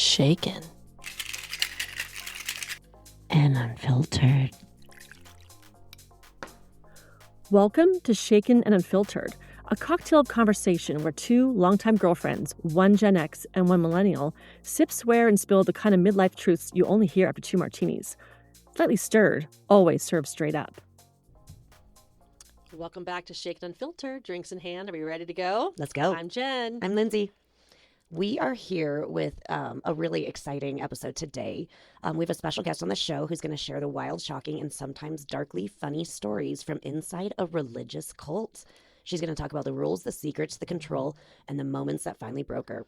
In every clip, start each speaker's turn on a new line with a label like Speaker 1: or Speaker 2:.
Speaker 1: Shaken and Unfiltered.
Speaker 2: Welcome to Shaken and Unfiltered, a cocktail of conversation where two longtime girlfriends, one Gen X and one millennial, sip, swear, and spill the kind of midlife truths you only hear after 2 martinis. Slightly stirred, always served straight up.
Speaker 1: Welcome back to Shaken Unfiltered. Drinks in hand. Are we ready to go?
Speaker 3: Let's go.
Speaker 1: I'm Jen.
Speaker 3: I'm Lindsay. We are here with a really exciting episode today. We have a special guest on the show who's going to share the wild, shocking, and sometimes darkly funny stories from inside a religious cult. She's going to talk about the rules, the secrets, the control, and the moments that finally broke her.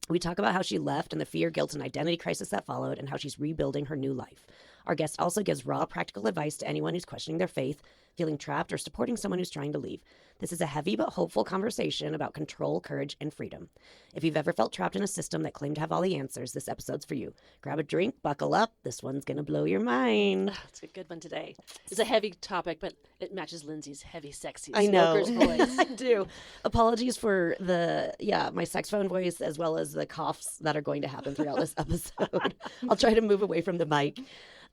Speaker 3: We talk about how she left and the fear, guilt, and identity crisis that followed, and how she's rebuilding her new life. Our guest also gives raw, practical advice to anyone who's questioning their faith, feeling trapped, or supporting someone who's trying to leave. This is a heavy but hopeful conversation about control, courage, and freedom. If you've ever felt trapped in a system that claimed to have all the answers, this episode's for you. Grab a drink, buckle up. This one's going to blow your mind.
Speaker 1: It's a good one today. It's a heavy topic, but it matches Lindsay's heavy, sexy
Speaker 3: I know.
Speaker 1: smoker's voice.
Speaker 3: I do. Apologies for my saxophone voice as well as the coughs that are going to happen throughout this episode. I'll try to move away from the mic.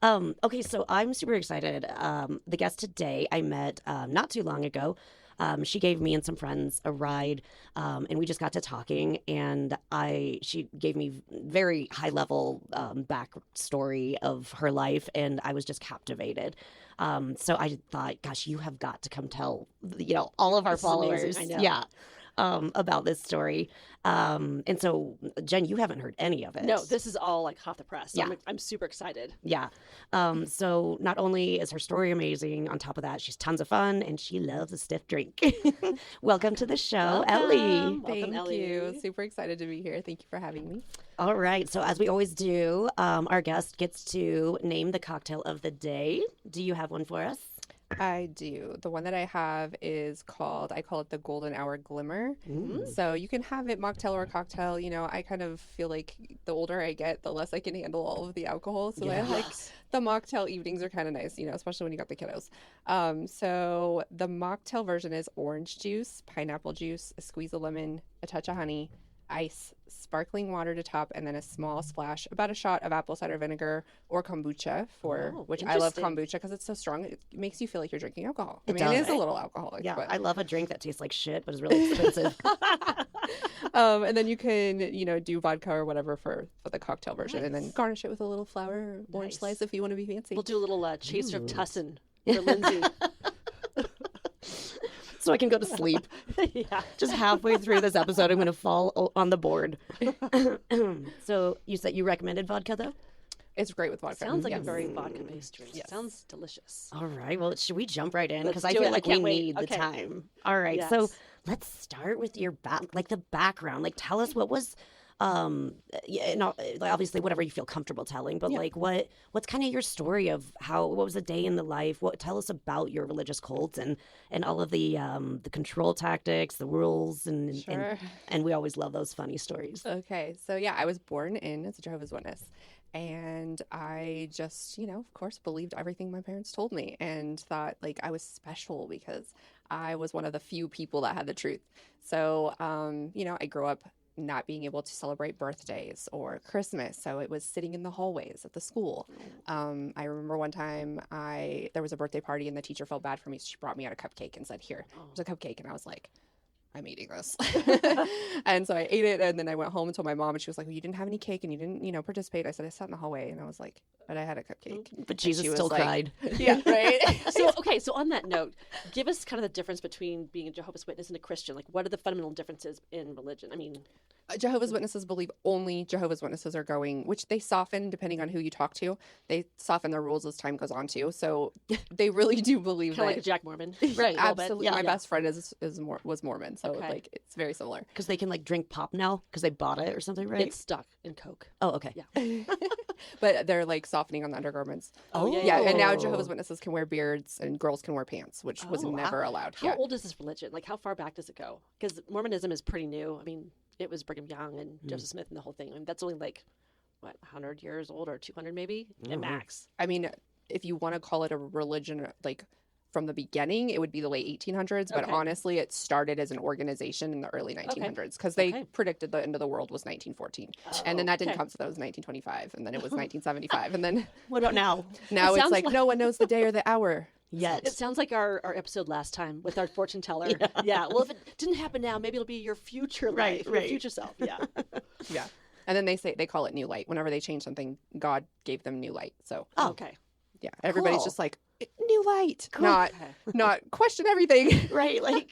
Speaker 3: Okay, so I'm super excited. The guest today I met not too long ago. She gave me and some friends a ride, and we just got to talking, and she gave me very high-level backstory of her life, and I was just captivated. So I thought, gosh, you have got to come tell, all of our followers,
Speaker 1: I know.
Speaker 3: yeah, about this story. And so, Jen, you haven't heard any of it.
Speaker 1: No, this is all like hot the press. So
Speaker 3: Yeah.
Speaker 1: I'm super excited.
Speaker 3: Yeah. So not only is her story amazing, on top of that, she's tons of fun and she loves a stiff drink. Welcome to the show, Ellie.
Speaker 1: Welcome,
Speaker 4: Thank
Speaker 1: Ellie.
Speaker 4: you. Super excited to be here. Thank you for having me.
Speaker 3: All right. So as we always do, our guest gets to name the cocktail of the day. Do you have one for us?
Speaker 4: I do. The one that I have is I call it the Golden Hour Glimmer.
Speaker 3: Ooh.
Speaker 4: So you can have it mocktail or cocktail. I kind of feel like the older I get, the less I can handle all of the alcohol. So I like the mocktail evenings are kind of nice, especially when you got the kiddos. So the mocktail version is orange juice, pineapple juice, a squeeze of lemon, a touch of honey, ice, sparkling water to top, and then a small splash, about a shot of apple cider vinegar or kombucha which I love
Speaker 1: interesting.
Speaker 4: kombucha because it's so strong. It makes you feel like you're drinking alcohol.
Speaker 3: It
Speaker 4: It
Speaker 3: does.
Speaker 4: is a little alcoholic.
Speaker 3: Yeah.
Speaker 4: But,
Speaker 3: I love a drink that tastes like shit, but is really expensive.
Speaker 4: and then you can, do vodka or whatever for the cocktail version, and then
Speaker 1: Nice.
Speaker 4: garnish it with a little flower or orange
Speaker 1: Nice.
Speaker 4: slice if you want to be fancy.
Speaker 1: We'll do a little chaser of
Speaker 3: Ooh.
Speaker 1: Tussin for Lindsay.
Speaker 3: So I can go to sleep.
Speaker 1: Yeah.
Speaker 3: Just halfway through this episode, I'm going to fall on the board. So you said you recommended vodka, though?
Speaker 4: It's great with vodka.
Speaker 1: Sounds like a
Speaker 4: yes.
Speaker 1: very vodka-based drink.
Speaker 4: Yes.
Speaker 1: Sounds delicious.
Speaker 3: All right. Well, should we jump right in? Because I
Speaker 1: Let's do
Speaker 3: feel
Speaker 1: it. I
Speaker 3: like we
Speaker 1: can't wait.
Speaker 3: need the
Speaker 1: Okay.
Speaker 3: time. All right. So
Speaker 1: Yes.
Speaker 3: let's start with your the background. Like, tell us what was, obviously whatever you feel comfortable telling, but
Speaker 4: Yeah.
Speaker 3: like what's kind of your story of what was a day in the life? Tell us about your religious cult and all of the control tactics, the rules, and
Speaker 4: Sure.
Speaker 3: and we always love those funny stories.
Speaker 4: Okay, so yeah, I was born in as a Jehovah's Witness, and I just, of course, believed everything my parents told me and thought like I was special because I was one of the few people that had the truth. So, I grew up not being able to celebrate birthdays or Christmas, so it was sitting in the hallways at the school. I remember one time there was a birthday party and the teacher felt bad for me, so she brought me out a cupcake and said, "Here, there's a cupcake," and I was like, I'm eating this. And so I ate it, and then I went home and told my mom, and she was like, well, you didn't have any cake and you didn't, participate. I said, I sat in the hallway, and I was like, but I had a cupcake.
Speaker 3: But Jesus
Speaker 4: she was
Speaker 3: still
Speaker 4: like-
Speaker 3: cried.
Speaker 4: Yeah, right?
Speaker 1: So on that note, give us kind of the difference between being a Jehovah's Witness and a Christian. Like, what are the fundamental differences in religion? I mean,
Speaker 4: Jehovah's Witnesses believe only Jehovah's Witnesses are going, which they soften depending on who you talk to. They soften their rules as time goes on too. So they really do believe
Speaker 1: kind of
Speaker 4: that.
Speaker 1: like a Jack Mormon.
Speaker 3: Right, a little bit.
Speaker 4: Absolutely.
Speaker 3: Yeah,
Speaker 4: My
Speaker 3: yeah.
Speaker 4: best friend was Mormon, so
Speaker 1: Okay.
Speaker 4: like it's very similar.
Speaker 3: Because they can like drink pop now because they bought it or something, right?
Speaker 1: It's stuck in Coke.
Speaker 3: Oh, okay.
Speaker 1: Yeah.
Speaker 4: But they're like softening on the undergarments.
Speaker 1: Oh, yeah,
Speaker 4: Yeah, and now
Speaker 3: Oh.
Speaker 4: Jehovah's Witnesses can wear beards and girls can wear pants, which was
Speaker 3: Oh, wow.
Speaker 4: never allowed.
Speaker 1: How
Speaker 4: Yeah.
Speaker 1: old is this religion? Like, how far back does it go? Because Mormonism is pretty new. I mean, it was Brigham Young and Joseph Smith and the whole thing. I mean, that's only like, 100 years old or 200 maybe at
Speaker 3: Mhm.
Speaker 1: max.
Speaker 4: I mean, if you want to call it a religion, like from the beginning, it would be the late 1800s. But
Speaker 1: Okay.
Speaker 4: honestly, it started as an organization in the early 1900s because they
Speaker 1: Okay.
Speaker 4: predicted the end of the world was 1914.
Speaker 1: Oh,
Speaker 4: And then that didn't
Speaker 1: okay.
Speaker 4: come, so that was 1925. And then it was 1975. And then
Speaker 3: What about now?
Speaker 4: now it's
Speaker 1: sounds
Speaker 4: like
Speaker 1: like-
Speaker 4: no one knows the day or the hour.
Speaker 3: Yes.
Speaker 1: It sounds like our episode last time with our fortune teller. Yeah. Well, if it didn't happen now, maybe it'll be your future life, your
Speaker 3: right.
Speaker 1: future self. Yeah.
Speaker 4: Yeah. And then they call it new light. Whenever they change something, God gave them new light. So
Speaker 1: Okay.
Speaker 4: yeah, everybody's
Speaker 3: Cool.
Speaker 4: just like new light,
Speaker 3: Cool.
Speaker 4: not
Speaker 1: Okay.
Speaker 4: not question everything.
Speaker 3: Right? Like,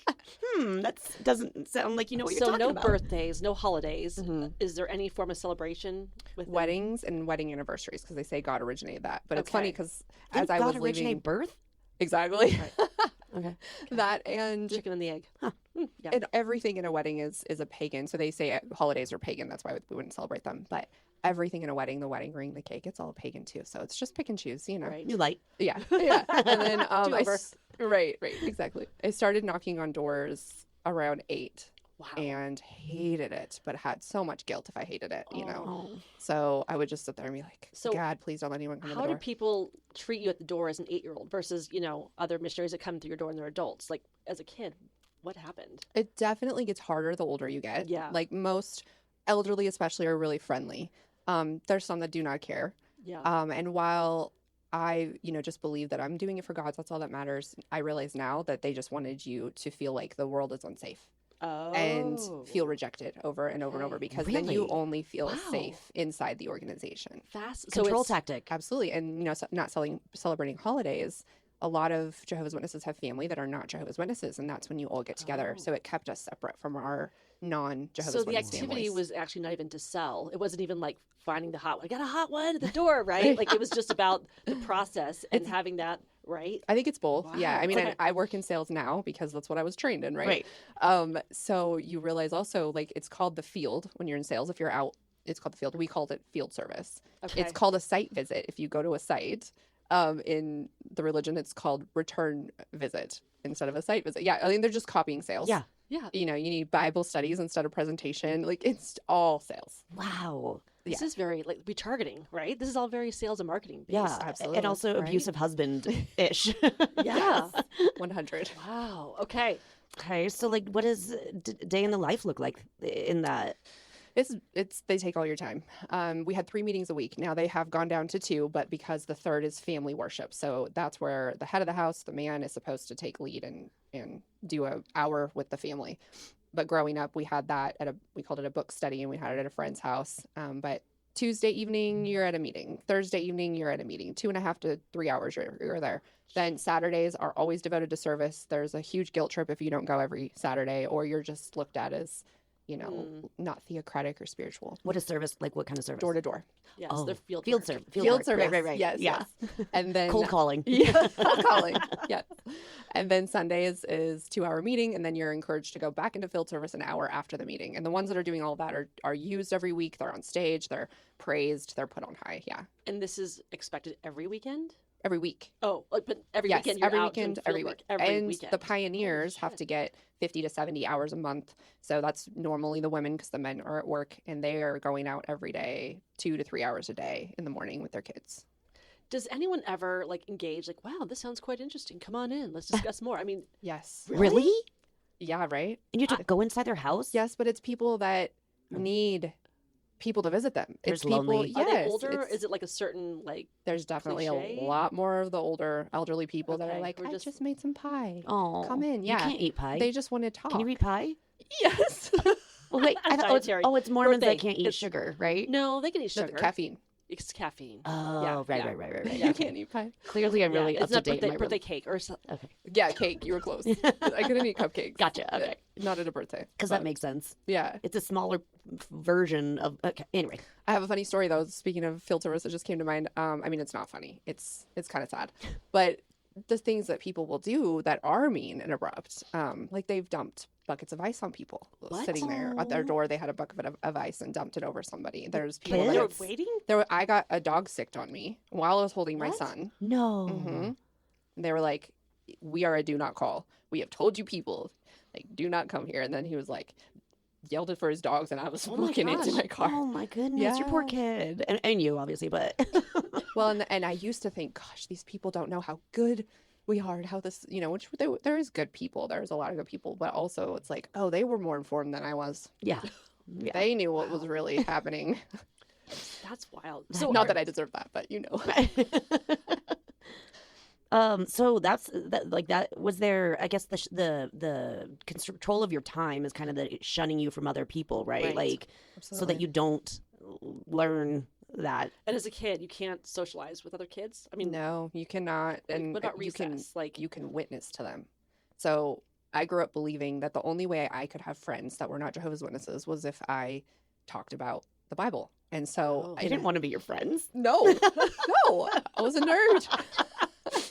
Speaker 3: that doesn't sound like you know what you're
Speaker 1: So
Speaker 3: talking
Speaker 1: no
Speaker 3: about.
Speaker 1: birthdays, no holidays.
Speaker 4: Mhm.
Speaker 1: Is there any form of celebration with them?
Speaker 4: Weddings and wedding anniversaries because they say God originated that. But it's funny
Speaker 1: Okay.
Speaker 4: because
Speaker 3: Didn't
Speaker 4: as I
Speaker 3: God
Speaker 4: was
Speaker 3: originate
Speaker 4: leaving,
Speaker 3: birth?
Speaker 4: exactly
Speaker 3: Okay.
Speaker 4: that and
Speaker 1: Chicken and the egg. Yeah.
Speaker 4: and everything in a wedding is a pagan. So they say holidays are pagan. That's why we wouldn't celebrate them. But everything in a wedding, the wedding ring, the cake, it's all pagan too. So it's just pick and choose, you know.
Speaker 1: Right.
Speaker 3: New light.
Speaker 4: Yeah, yeah. And then
Speaker 1: Do-over.
Speaker 4: right, exactly. I started knocking on doors around 8
Speaker 1: Wow.
Speaker 4: and hated it, but had so much guilt if I hated it, you know.
Speaker 3: Oh.
Speaker 4: So I would just sit there and be like,
Speaker 1: So
Speaker 4: God, please don't let anyone come to
Speaker 1: How
Speaker 4: the
Speaker 1: do
Speaker 4: door.
Speaker 1: people treat you at the door as an 8-year-old versus, other missionaries that come through your door and they're adults? Like, as a kid, what happened?
Speaker 4: It definitely gets harder the older you get.
Speaker 1: Yeah.
Speaker 4: Like most elderly, especially, are really friendly. There's some that do not care.
Speaker 1: Yeah.
Speaker 4: And while I, just believe that I'm doing it for God, that's all that matters. I realize now that they just wanted you to feel like the world is unsafe
Speaker 1: Oh.
Speaker 4: and feel rejected over and over and over
Speaker 1: Okay.
Speaker 4: because then you
Speaker 3: Really?
Speaker 4: only feel
Speaker 1: Wow.
Speaker 4: safe inside the organization.
Speaker 1: Fast. So
Speaker 3: Control
Speaker 1: it's,
Speaker 3: tactic.
Speaker 4: Absolutely. And, not celebrating holidays. A lot of Jehovah's Witnesses have family that are not Jehovah's Witnesses, and that's when you all get together.
Speaker 1: Oh.
Speaker 4: So it kept us separate from our non-Jehovah's
Speaker 1: So the
Speaker 4: Witness
Speaker 1: activity
Speaker 4: families.
Speaker 1: was actually not even to sell. It wasn't even like finding the hot one. I got a hot one at the door, right? Like it was just about the process and having that, right?
Speaker 4: I think it's both. Yeah.
Speaker 1: Wow.
Speaker 4: I mean,
Speaker 1: Okay.
Speaker 4: I work in sales now because that's what I was trained in, right? So you realize also, like, it's called the field when you're in sales. If you're out, it's called the field. We called it field service.
Speaker 1: Okay.
Speaker 4: It's called a site visit. If you go to a site, in the religion, it's called return visit instead of a site visit. Yeah. I mean, they're just copying sales.
Speaker 3: Yeah.
Speaker 1: Yeah.
Speaker 4: You need Bible studies instead of presentation. Like, it's all sales.
Speaker 3: Wow.
Speaker 1: This is very like retargeting, right? This is all very sales and marketing based.
Speaker 3: Yeah.
Speaker 4: absolutely,
Speaker 3: And also
Speaker 1: right?
Speaker 3: abusive husband-ish.
Speaker 1: Yeah.
Speaker 4: 100.
Speaker 1: Wow. Okay.
Speaker 3: Okay. So, like, what does day in the life look like in that?
Speaker 4: It's they take all your time. We had 3 meetings a week. Now they have gone down to 2, but because the third is family worship, so that's where the head of the house, the man, is supposed to take lead and do an hour with the family. But growing up, we had that we called it a book study, and we had it at a friend's house. But Tuesday evening, you're at a meeting. Thursday evening, you're at a meeting. 2.5 to 3 hours, you're there. Then Saturdays are always devoted to service. There's a huge guilt trip if you don't go every Saturday, or you're just looked at as not theocratic or spiritual.
Speaker 3: What is service? Like, what kind of service?
Speaker 4: Door to door.
Speaker 1: Yes.
Speaker 3: Oh,
Speaker 1: They're field
Speaker 3: field
Speaker 1: work.
Speaker 3: service.
Speaker 4: Field service.
Speaker 3: Right.
Speaker 4: Yes.
Speaker 3: Yeah.
Speaker 4: Yes. And then
Speaker 3: Cold calling.
Speaker 4: Yeah, cold calling. Yes. And then Sundays is 2-hour meeting, and then you're encouraged to go back into field service an hour after the meeting. And the ones that are doing all that are used every week. They're on stage. They're praised. They're put on high. Yeah.
Speaker 1: And this is expected every weekend?
Speaker 4: Every week.
Speaker 1: Oh, but every
Speaker 4: Yes.
Speaker 1: weekend you're
Speaker 4: Every
Speaker 1: out doing
Speaker 4: weekend.
Speaker 1: field
Speaker 4: Every
Speaker 1: work.
Speaker 4: week.
Speaker 1: Every
Speaker 4: And
Speaker 1: weekend.
Speaker 4: the pioneers have to get 50 to 70 hours a month. So that's normally the women because the men are at work, and they are going out every day, 2 to 3 hours a day in the morning with their kids.
Speaker 1: Does anyone ever like engage like, wow, this sounds quite interesting. Come on in. Let's discuss more. I mean,
Speaker 4: Yes.
Speaker 3: Really?
Speaker 4: Yeah, right?
Speaker 3: And you have to go inside their house?
Speaker 4: Yes, but it's people that need people to visit them.
Speaker 3: There's
Speaker 4: It's people,
Speaker 3: lonely.
Speaker 1: are they
Speaker 4: yes,
Speaker 1: older?
Speaker 4: it's-
Speaker 1: Is it like a certain like
Speaker 4: there's definitely
Speaker 1: cliche?
Speaker 4: a lot more of the older elderly people that
Speaker 1: Okay,
Speaker 4: are like,
Speaker 1: we're
Speaker 4: I
Speaker 1: just-
Speaker 4: just made some pie.
Speaker 3: Oh.
Speaker 4: Come in,
Speaker 3: You
Speaker 4: yeah.
Speaker 3: can't eat pie.
Speaker 4: They just want to talk.
Speaker 3: Can you eat pie?
Speaker 4: Yes.
Speaker 3: Well, wait. I thought,
Speaker 1: Dietary.
Speaker 3: it's Mormons
Speaker 1: Birthday.
Speaker 3: that can't eat
Speaker 1: It's-
Speaker 3: sugar, right?
Speaker 1: No, they can eat
Speaker 4: The
Speaker 1: sugar.
Speaker 4: caffeine.
Speaker 1: It's caffeine.
Speaker 3: Oh,
Speaker 1: Yeah,
Speaker 3: right,
Speaker 1: yeah.
Speaker 3: right.
Speaker 4: You can't eat pie.
Speaker 3: Clearly, I'm really
Speaker 1: yeah,
Speaker 3: up
Speaker 1: it's
Speaker 3: to
Speaker 1: not
Speaker 3: date.
Speaker 1: birthday,
Speaker 3: in my
Speaker 1: birthday cake or something.
Speaker 3: Okay.
Speaker 4: Yeah, cake. You were close. I couldn't eat cupcakes.
Speaker 3: Gotcha. Okay.
Speaker 4: Not at a birthday.
Speaker 3: Because
Speaker 4: but
Speaker 3: that makes sense.
Speaker 4: yeah.
Speaker 3: It's a smaller version of. Okay. Anyway.
Speaker 4: I have a funny story though. Speaking of field service, that just came to mind. I mean, it's not funny. It's kind of sad, but the things that people will do that are mean and abrupt, like they've dumped buckets of ice on people sitting there at their door. They had a bucket of ice and dumped it over somebody. There's people
Speaker 3: Kids?
Speaker 1: They were
Speaker 4: that
Speaker 1: waiting?
Speaker 4: I got a dog sicked on me while I was holding my
Speaker 1: What?
Speaker 4: son.
Speaker 3: No.
Speaker 4: hmm They were like, "We are a do not call. We have told you people, like, do not come here." And then he was like, yelled it for his dogs, and I was
Speaker 1: my
Speaker 4: walking into
Speaker 1: gosh.
Speaker 4: my car.
Speaker 3: Oh my goodness, your poor
Speaker 4: Yeah.
Speaker 3: kid, and you obviously, but
Speaker 4: Well, and I used to think, gosh, these people don't know how good we heard how this, which there is good people. There's a lot of good people, but also it's like, oh, they were more informed than I was.
Speaker 3: Yeah. Yeah.
Speaker 4: They knew what was really happening.
Speaker 1: That's wild.
Speaker 4: So not that I deserve that, but
Speaker 3: So that was there. I guess the control of your time is kind of the shunning you from other people, right? Like,
Speaker 4: Absolutely.
Speaker 3: so that you don't learn that.
Speaker 1: And as a kid, you can't socialize with other kids. I mean,
Speaker 4: no, you cannot.
Speaker 1: like,
Speaker 4: And
Speaker 1: what about
Speaker 4: you can
Speaker 1: recess? Like,
Speaker 4: you can witness to them. So I grew up believing that the only way I could have friends that were not Jehovah's Witnesses was if I talked about the Bible. And so
Speaker 3: I didn't want to be your friends.
Speaker 4: No, no, I was a nerd.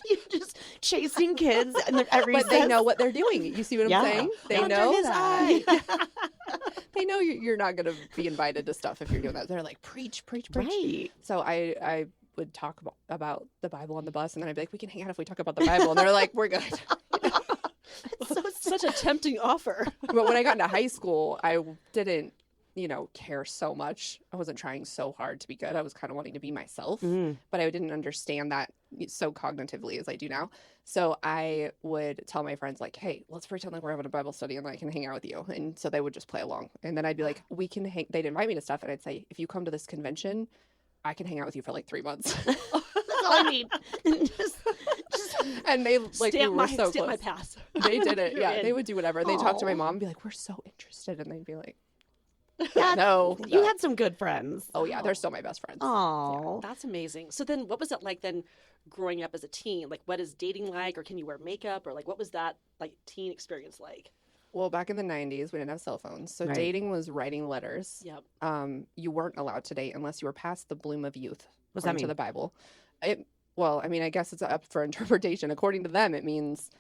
Speaker 3: You're just chasing kids, and at recess.
Speaker 4: But they know what they're doing. You see what I'm saying? They
Speaker 3: Under
Speaker 4: know
Speaker 3: his
Speaker 4: that.
Speaker 3: eye.
Speaker 4: They know you're not going to be invited to stuff if you're doing that. They're like, preach.
Speaker 3: Right.
Speaker 4: So I would talk about the Bible on the bus, and then I'd be like, we can hang out if we talk about the Bible. And they're like, we're good.
Speaker 1: such a tempting offer.
Speaker 4: But when I got into high school, I didn't, care so much. I wasn't trying so hard to be good. I was kind of wanting to be myself, but I didn't understand that so cognitively as I do now. So I would tell my friends like, hey, let's pretend like we're having a Bible study and I can hang out with you. And so they would just play along. And then I'd be like, we can hang. They'd invite me to stuff. And I'd say, if you come to this convention, I can hang out with you for like 3 months.
Speaker 3: That's all I need. just
Speaker 4: And they like we were so
Speaker 1: stamp my
Speaker 4: close.
Speaker 1: pass.
Speaker 4: They did it. Yeah,
Speaker 1: in.
Speaker 4: they would do whatever. They talked to my
Speaker 3: Aw.
Speaker 4: mom and be like, we're so interested. And they'd be like,
Speaker 3: Yeah,
Speaker 4: no.
Speaker 3: you had some good friends.
Speaker 4: Oh, yeah, they're still my best friends.
Speaker 3: Oh,
Speaker 1: That's amazing. So then what was it like then growing up as a teen? Like, what is dating like, or can you wear makeup, or like what was that like teen experience like?
Speaker 4: Well, back in the 90s, we didn't have cell phones. So
Speaker 3: Right.
Speaker 4: dating was writing letters.
Speaker 1: Yep.
Speaker 4: You weren't allowed to date unless you were past the bloom of youth.
Speaker 3: What's that
Speaker 4: according to
Speaker 3: mean?
Speaker 4: the Bible. Well, I mean, I guess it's up for interpretation. According to them, it means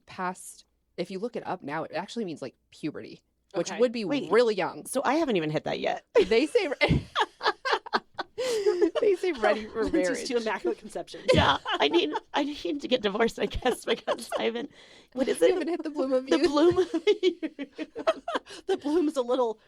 Speaker 4: past. If you look it up now, it actually means like puberty, which
Speaker 1: Okay.
Speaker 4: would be
Speaker 3: Wait.
Speaker 4: really young.
Speaker 3: so I haven't even hit that yet.
Speaker 4: They say they say ready for
Speaker 1: Just
Speaker 4: marriage.
Speaker 1: to immaculate conception.
Speaker 3: Yeah, I need to get divorced, I guess, because I haven't. What is
Speaker 4: You
Speaker 3: it?
Speaker 4: haven't hit the bloom of
Speaker 3: The
Speaker 4: youth.
Speaker 3: bloom.
Speaker 1: The bloom is a little.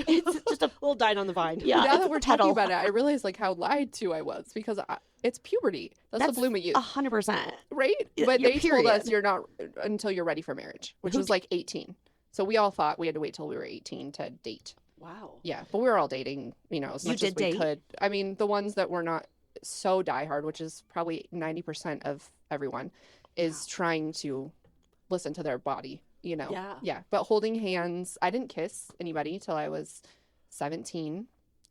Speaker 3: It's just a
Speaker 1: little dying on the vine.
Speaker 3: yeah.
Speaker 4: Now
Speaker 3: it's
Speaker 4: that
Speaker 3: a
Speaker 4: we're
Speaker 3: petal.
Speaker 4: talking about it, I realize like how lied to I was because it's puberty. That's the bloom of youth,
Speaker 3: 100%.
Speaker 4: right?
Speaker 3: y-
Speaker 4: But
Speaker 3: your
Speaker 4: they told us
Speaker 3: period.
Speaker 4: you're not until you're ready for marriage, which was like 18. So we all thought we had to wait till we were 18 to date.
Speaker 1: Wow.
Speaker 4: Yeah, but we were all dating, as
Speaker 3: You
Speaker 4: much
Speaker 3: did
Speaker 4: as we
Speaker 3: date?
Speaker 4: could. I mean, the ones that were not so diehard, which is probably 90% of everyone, is trying to listen to their body,
Speaker 1: Yeah.
Speaker 4: Yeah, but holding hands. I didn't kiss anybody till I was 17.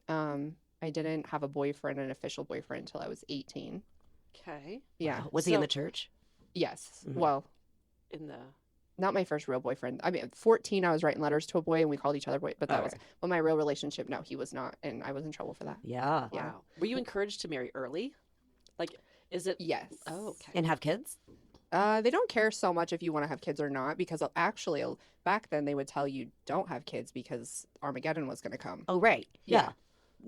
Speaker 4: I didn't have a boyfriend, an official boyfriend, until I was 18.
Speaker 1: Okay.
Speaker 4: Yeah.
Speaker 3: Was he in
Speaker 1: So-
Speaker 3: the church?
Speaker 4: Yes.
Speaker 3: Mhm.
Speaker 4: Well,
Speaker 1: In the.
Speaker 4: not my first real boyfriend. I mean, at 14, I was writing letters to a boy and we called each other boy, but that was,
Speaker 3: Okay.
Speaker 4: but my real relationship, no, he was not. And I was in trouble for that.
Speaker 3: Yeah.
Speaker 4: Yeah.
Speaker 1: Wow. Were you encouraged to marry early? Like, is it?
Speaker 4: Yes.
Speaker 1: Oh, okay.
Speaker 3: And have kids?
Speaker 4: They don't care so much if you want to have kids or not, because actually back then they would tell you don't have kids because Armageddon was going to come.
Speaker 3: Oh, right. Yeah.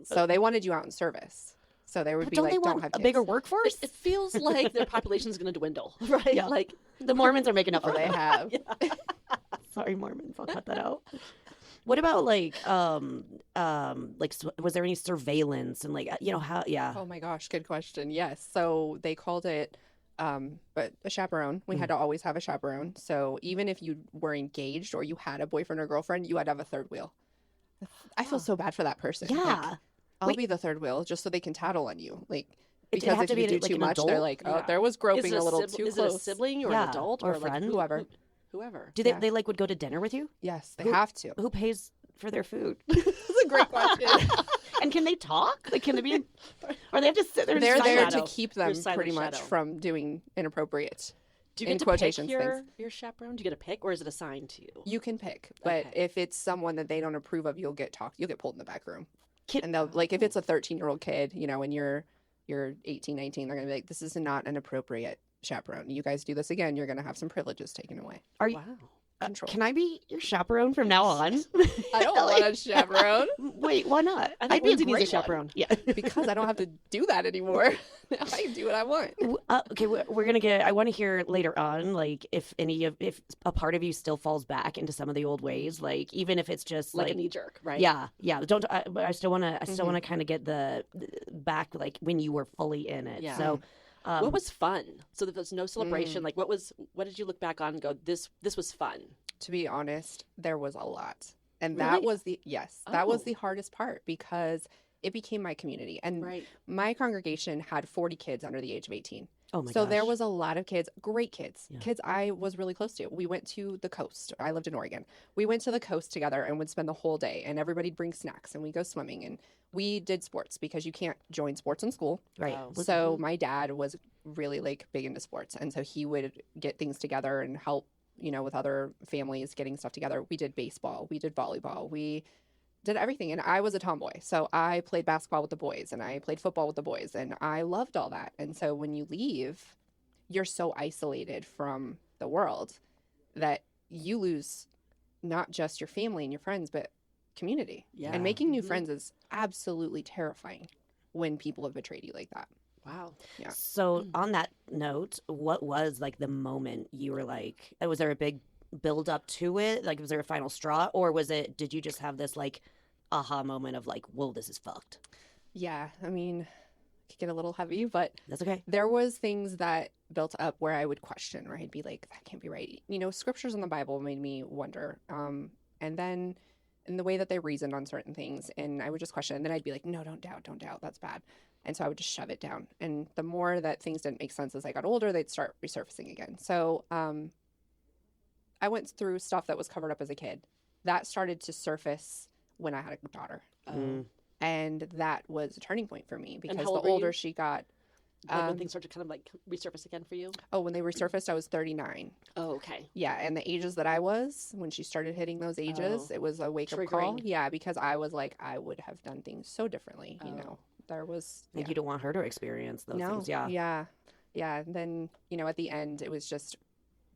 Speaker 4: So they wanted you out in service. So they would
Speaker 3: But
Speaker 4: be
Speaker 3: don't
Speaker 4: like,
Speaker 3: they
Speaker 4: don't
Speaker 3: want
Speaker 4: have
Speaker 3: a
Speaker 4: kids.
Speaker 3: bigger workforce?
Speaker 1: It feels like their population is going to dwindle, right?
Speaker 3: Yeah.
Speaker 1: Like,
Speaker 3: The Mormons are making up for
Speaker 4: Oh, they
Speaker 3: it.
Speaker 4: have.
Speaker 3: Sorry, Mormons. I'll cut that out. What about like was there any surveillance and like how? Yeah.
Speaker 4: Oh my gosh, good question. Yes. So they called it but a chaperone. We had to always have a chaperone. So even if you were engaged or you had a boyfriend or girlfriend, you had to have a third wheel. I feel so bad for that person. Like,
Speaker 3: Yeah.
Speaker 4: I'll
Speaker 3: Wait.
Speaker 4: be the third wheel just so they can tattle on you. Like
Speaker 3: Did it
Speaker 4: because
Speaker 3: have
Speaker 4: if
Speaker 3: to
Speaker 4: you
Speaker 3: be
Speaker 4: do
Speaker 3: like
Speaker 4: too
Speaker 3: an
Speaker 4: much, they're
Speaker 3: adult?
Speaker 4: like, oh,
Speaker 1: Yeah.
Speaker 4: there was
Speaker 1: is
Speaker 4: groping
Speaker 1: it
Speaker 4: a little
Speaker 1: sib-
Speaker 4: too
Speaker 1: is
Speaker 4: close.
Speaker 1: it a sibling or
Speaker 3: Yeah,
Speaker 1: an adult
Speaker 3: or a
Speaker 1: like
Speaker 3: friend.
Speaker 4: Whoever.
Speaker 1: Whoever.
Speaker 3: Do they,
Speaker 4: Yeah.
Speaker 3: they like would go to dinner with you?
Speaker 4: Yes, they
Speaker 3: Who-
Speaker 4: have to.
Speaker 3: Who pays for their food?
Speaker 4: That's a great question.
Speaker 3: And can they talk? Like, can they be? Or they have to sit there? and
Speaker 4: They're
Speaker 3: silent?
Speaker 4: there
Speaker 1: shadow.
Speaker 4: to keep
Speaker 1: Your
Speaker 4: them
Speaker 1: silent
Speaker 4: pretty much
Speaker 1: shadow.
Speaker 4: from doing inappropriate.
Speaker 1: Do you
Speaker 4: in
Speaker 1: get to
Speaker 4: quotations
Speaker 1: pick
Speaker 4: things.
Speaker 1: your chaperone? Do you get to pick, or is it assigned to you?
Speaker 4: You can pick, but
Speaker 1: Okay.
Speaker 4: if it's someone that they don't approve of, you'll get pulled in the back room.
Speaker 3: Can-
Speaker 4: And they'll like if it's a 13-year-old kid, and you're 18, 19, they're gonna be like, this is not an appropriate chaperone. You guys do this again, you're gonna have some privileges taken away.
Speaker 3: Are you?
Speaker 1: Wow.
Speaker 4: Control.
Speaker 3: Can I be your chaperone from now on?
Speaker 4: I don't want a chaperone
Speaker 3: Wait, why not?
Speaker 1: I think
Speaker 3: I'd be a
Speaker 1: Lindsay needs a
Speaker 3: great one.
Speaker 1: chaperone.
Speaker 3: Yeah.
Speaker 4: because I don't have to do that anymore. Now I can do what I want.
Speaker 3: Okay, we're gonna get. I want to hear later on, like if a part of you still falls back into some of the old ways, like even if it's just
Speaker 1: Like
Speaker 3: like
Speaker 1: a knee jerk, right?
Speaker 3: yeah. Don't. But I still want to. I still
Speaker 1: Mm-hmm.
Speaker 3: want to kind of get the back, like when you were fully in it.
Speaker 1: Yeah.
Speaker 3: So,
Speaker 1: What was fun? So there was no celebration. Like, what did you look back on and go, this was fun?
Speaker 4: To be honest, there was a lot. And
Speaker 1: Really?
Speaker 4: that was that was
Speaker 1: Oh.
Speaker 4: the hardest part because it became my community. And
Speaker 1: Right.
Speaker 4: my congregation had 40 kids under the age of 18.
Speaker 3: Oh my
Speaker 4: So
Speaker 3: gosh.
Speaker 4: there was a lot of kids, great kids,
Speaker 3: Yeah.
Speaker 4: kids I was really close to. We went to the coast. I lived in Oregon. We went to the coast together and would spend the whole day, and everybody'd bring snacks and we go swimming, and we did sports because you can't join sports in school.
Speaker 3: Right.
Speaker 1: Oh.
Speaker 4: So my dad was really like big into sports, and so he would get things together and help, with other families getting stuff together. We did baseball, we did volleyball, we did everything. And I was a tomboy, so I played basketball with the boys and I played football with the boys, and I loved all that. And so when you leave, you're so isolated from the world that you lose not just your family and your friends, but community.
Speaker 1: Yeah.
Speaker 4: And making new
Speaker 1: Mhm.
Speaker 4: friends is absolutely terrifying when people have betrayed you like that.
Speaker 1: Wow.
Speaker 4: Yeah.
Speaker 3: So on that note, what was like the moment you were like, was there a big build up to it? Like, was there a final straw, or did you just have this like aha moment of like, whoa, this is fucked?
Speaker 4: Yeah, I mean, it could get a little heavy, but
Speaker 3: That's okay.
Speaker 4: there was things that built up where I would question, or I'd be like, that can't be right. Scriptures in the Bible made me wonder. And then in the way that they reasoned on certain things, and I would just question, and then I'd be like, no, don't doubt, that's bad. And so I would just shove it down. And the more that things didn't make sense as I got older, they'd start resurfacing again. So I went through stuff that was covered up as a kid. That started to surface when I had a daughter.
Speaker 3: Mm.
Speaker 4: And that was a turning point for me because
Speaker 1: how
Speaker 4: the
Speaker 1: old were you?
Speaker 4: older she got,
Speaker 1: When things started to kind of like resurface again for you?
Speaker 4: when they resurfaced, I was 39.
Speaker 1: Oh, okay.
Speaker 4: Yeah, and the ages that I was when she started hitting those ages,
Speaker 1: Oh.
Speaker 4: it was a wake-up call.
Speaker 1: Triggering.
Speaker 4: Yeah, because I was like, I would have done things so differently,
Speaker 1: Oh.
Speaker 4: There was...
Speaker 3: Like,
Speaker 4: yeah.
Speaker 3: you don't want her to experience those
Speaker 4: No,
Speaker 3: things. Yeah.
Speaker 4: Yeah. And then, at the end, it was just,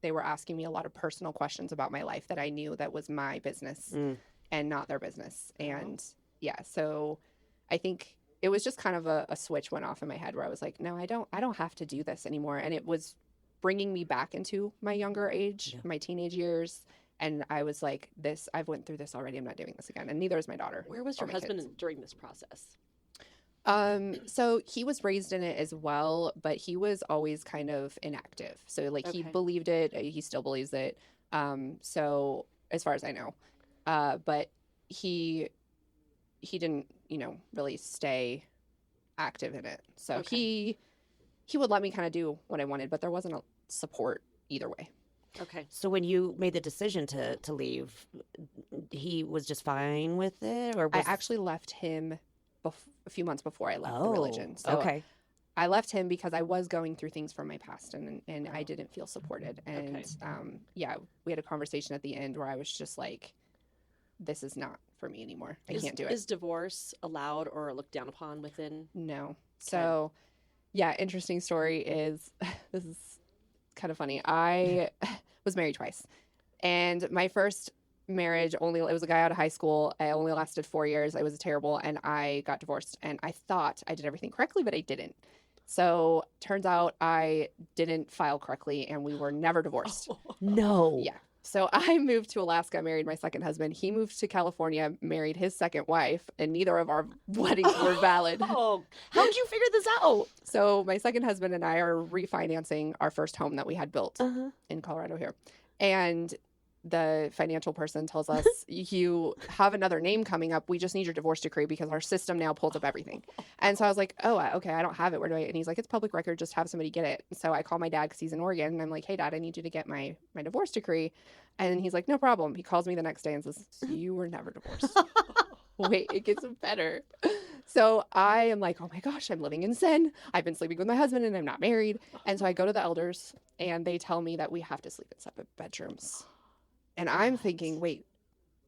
Speaker 4: they were asking me a lot of personal questions about my life that I knew that was my business
Speaker 3: Mm.
Speaker 4: and not their business. And yeah, so I think it was just kind of a switch went off in my head where I was like, no, I don't have to do this anymore. And it was bringing me back into my younger age, my teenage years. And I was like, I've went through this already. I'm not doing this again. And neither is my daughter.
Speaker 1: Where was
Speaker 4: or
Speaker 1: your
Speaker 4: my
Speaker 1: husband
Speaker 4: kids.
Speaker 1: during this process?
Speaker 4: So he was raised in it as well, but he was always kind of inactive. So like he
Speaker 1: Okay.
Speaker 4: believed it, he still believes it. So as far as I know, but he didn't, really stay active in it. So
Speaker 1: Okay.
Speaker 4: he would let me kind of do what I wanted, but there wasn't a support either way.
Speaker 1: Okay.
Speaker 3: So when you made the decision to leave, he was just fine with it, or
Speaker 4: I
Speaker 3: was...
Speaker 4: actually left him a few months before I left the
Speaker 3: Oh,
Speaker 4: religion. So
Speaker 3: okay.
Speaker 4: I left him because I was going through things from my past and I didn't feel supported. And
Speaker 1: Okay.
Speaker 4: we had a conversation at the end where I was just like, this is not for me anymore. I can't do it.
Speaker 1: Is divorce allowed or looked down upon within?
Speaker 4: No. So, yeah, interesting story is this is kind of funny. I was married twice. And my first marriage it was a guy out of high school. I only lasted 4 years. It was terrible. And I got divorced. And I thought I did everything correctly, but I didn't. So turns out I didn't file correctly and we were never divorced.
Speaker 3: No.
Speaker 4: Yeah. So I moved to Alaska, married my second husband. He moved to California, married his second wife, and neither of our weddings were valid.
Speaker 3: Oh, how did you figure this out?
Speaker 4: So my second husband and I are refinancing our first home that we had built in Colorado here. And the financial person tells us, you have another name coming up. We just need your divorce decree because our system now pulls up everything. And so I was like, oh, okay, I don't have it. Where do I? And he's like, it's public record. Just have somebody get it. So I call my dad because he's in Oregon. And I'm like, hey, Dad, I need you to get my divorce decree. And he's like, no problem. He calls me the next day and says, you were never divorced. Wait, it gets better. So I am like, oh my gosh, I'm living in sin. I've been sleeping with my husband and I'm not married. And so I go to the elders and they tell me that we have to sleep in separate bedrooms. And I'm thinking, wait,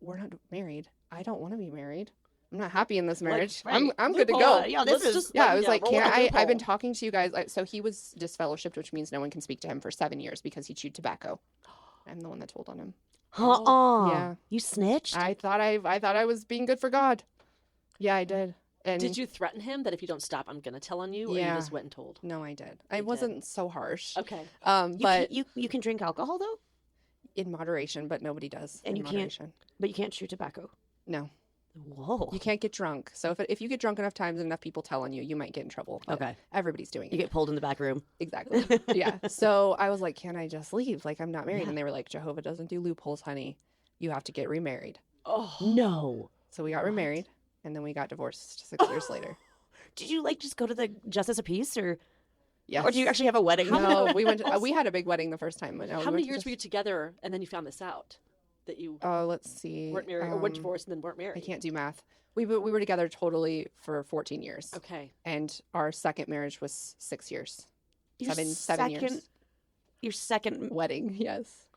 Speaker 4: we're not married. I don't want to be married. I'm not happy in this marriage.
Speaker 3: right.
Speaker 4: I'm good to go.
Speaker 3: Yeah, this
Speaker 1: Let's
Speaker 3: is...
Speaker 1: just-
Speaker 4: Yeah, I was like,
Speaker 1: roll
Speaker 4: can't
Speaker 1: out the
Speaker 4: I've been
Speaker 1: loophole.
Speaker 4: talking to you guys. So he was disfellowshipped, which means no one can speak to him for 7 years because he chewed tobacco. I'm the one that told on him. Yeah.
Speaker 3: You snitched?
Speaker 4: I thought I was being good for God. Yeah, I did. And
Speaker 1: Did you threaten him that if you don't stop, I'm going to tell on you? Or you
Speaker 4: Yeah.
Speaker 1: just went and told?
Speaker 4: No, I did. I
Speaker 1: did.
Speaker 4: wasn't so harsh.
Speaker 1: Okay.
Speaker 4: But
Speaker 3: you can drink alcohol though,
Speaker 4: in moderation, but nobody does.
Speaker 3: And
Speaker 4: in
Speaker 3: you can't-
Speaker 4: moderation.
Speaker 3: but you can't chew tobacco.
Speaker 4: No.
Speaker 3: Whoa.
Speaker 4: You can't get drunk. So if you get drunk enough times and enough people tell on you, you might get in trouble. But
Speaker 3: Okay.
Speaker 4: everybody's doing
Speaker 3: You
Speaker 4: it.
Speaker 3: get pulled in the back room.
Speaker 4: Exactly. Yeah. So I was like, can I just leave? Like, I'm not married.
Speaker 3: Yeah.
Speaker 4: And they were like, Jehovah doesn't do loopholes, honey. You have to get remarried.
Speaker 1: Oh,
Speaker 3: No.
Speaker 4: So we got remarried, and then we got divorced 6 years later.
Speaker 3: Did you like just go to the justice of peace, or
Speaker 4: Yes.
Speaker 3: or do you actually have a wedding?
Speaker 4: No, we went. We had a big wedding the first time. But no,
Speaker 1: how many years were you together and then you found this out that you
Speaker 4: Oh, let's see.
Speaker 1: weren't married or were divorced and then weren't married?
Speaker 4: I can't do math. We were together totally for 14 years.
Speaker 1: Okay.
Speaker 4: And our second marriage was 6 years.
Speaker 3: Your
Speaker 4: Seven years.
Speaker 3: Your second.
Speaker 4: Wedding, yes.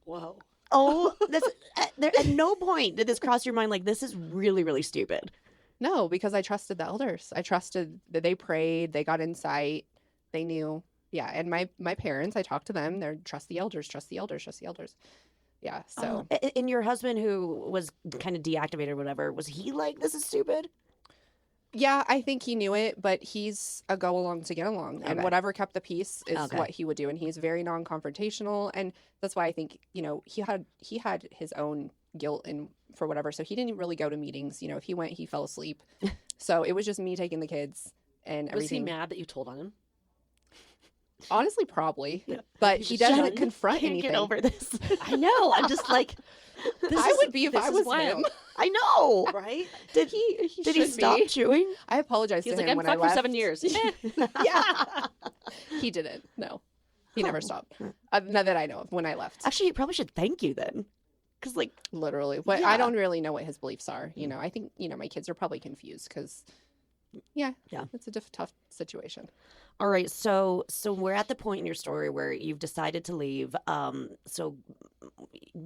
Speaker 1: Whoa.
Speaker 3: Oh, that's at no point did this cross your mind like this is really, really stupid.
Speaker 4: No, because I trusted the elders. I trusted that they prayed, they got insight, they knew. Yeah, and my parents, I talked to them. They're trust the elders, trust the elders, trust the elders. Yeah, so.
Speaker 3: And your husband, who was kind of deactivated or whatever, was he like, this is stupid?
Speaker 4: Yeah, I think he knew it, but he's a go along to get along. And
Speaker 3: Okay.
Speaker 4: whatever kept the peace is
Speaker 3: Okay.
Speaker 4: what he would do. And he's very non confrontational. And that's why I think, he had his own guilt and for whatever. So he didn't really go to meetings. If he went, he fell asleep. So it was just me taking the kids and
Speaker 1: Was he
Speaker 4: everything.
Speaker 1: mad that you told on him?
Speaker 4: Honestly, probably.
Speaker 3: Yeah.
Speaker 4: But
Speaker 1: He's
Speaker 4: he
Speaker 1: just
Speaker 4: doesn't
Speaker 1: done.
Speaker 4: confront
Speaker 3: Can't
Speaker 4: anything.
Speaker 3: get over this. I know. I'm just like,
Speaker 4: I would be if
Speaker 1: this
Speaker 4: I
Speaker 1: is
Speaker 4: was
Speaker 1: wild.
Speaker 4: him.
Speaker 3: I know.
Speaker 1: Right?
Speaker 3: Did
Speaker 4: He
Speaker 3: Did he
Speaker 4: should
Speaker 3: stop
Speaker 4: be.
Speaker 3: chewing?
Speaker 4: I apologize
Speaker 1: He's
Speaker 4: to
Speaker 1: like,
Speaker 4: him
Speaker 1: I'm
Speaker 4: when I
Speaker 1: fucked for
Speaker 4: left.
Speaker 1: 7 years.
Speaker 4: Yeah. He didn't. No. He never stopped. Not that I know of when I left.
Speaker 3: Actually, you probably should thank you then. Because, like,
Speaker 4: Literally. But
Speaker 3: Yeah.
Speaker 4: I don't really know what his beliefs are. I think, my kids are probably confused because, yeah, it's a tough situation.
Speaker 3: all right, so we're at the point in your story where you've decided to leave. So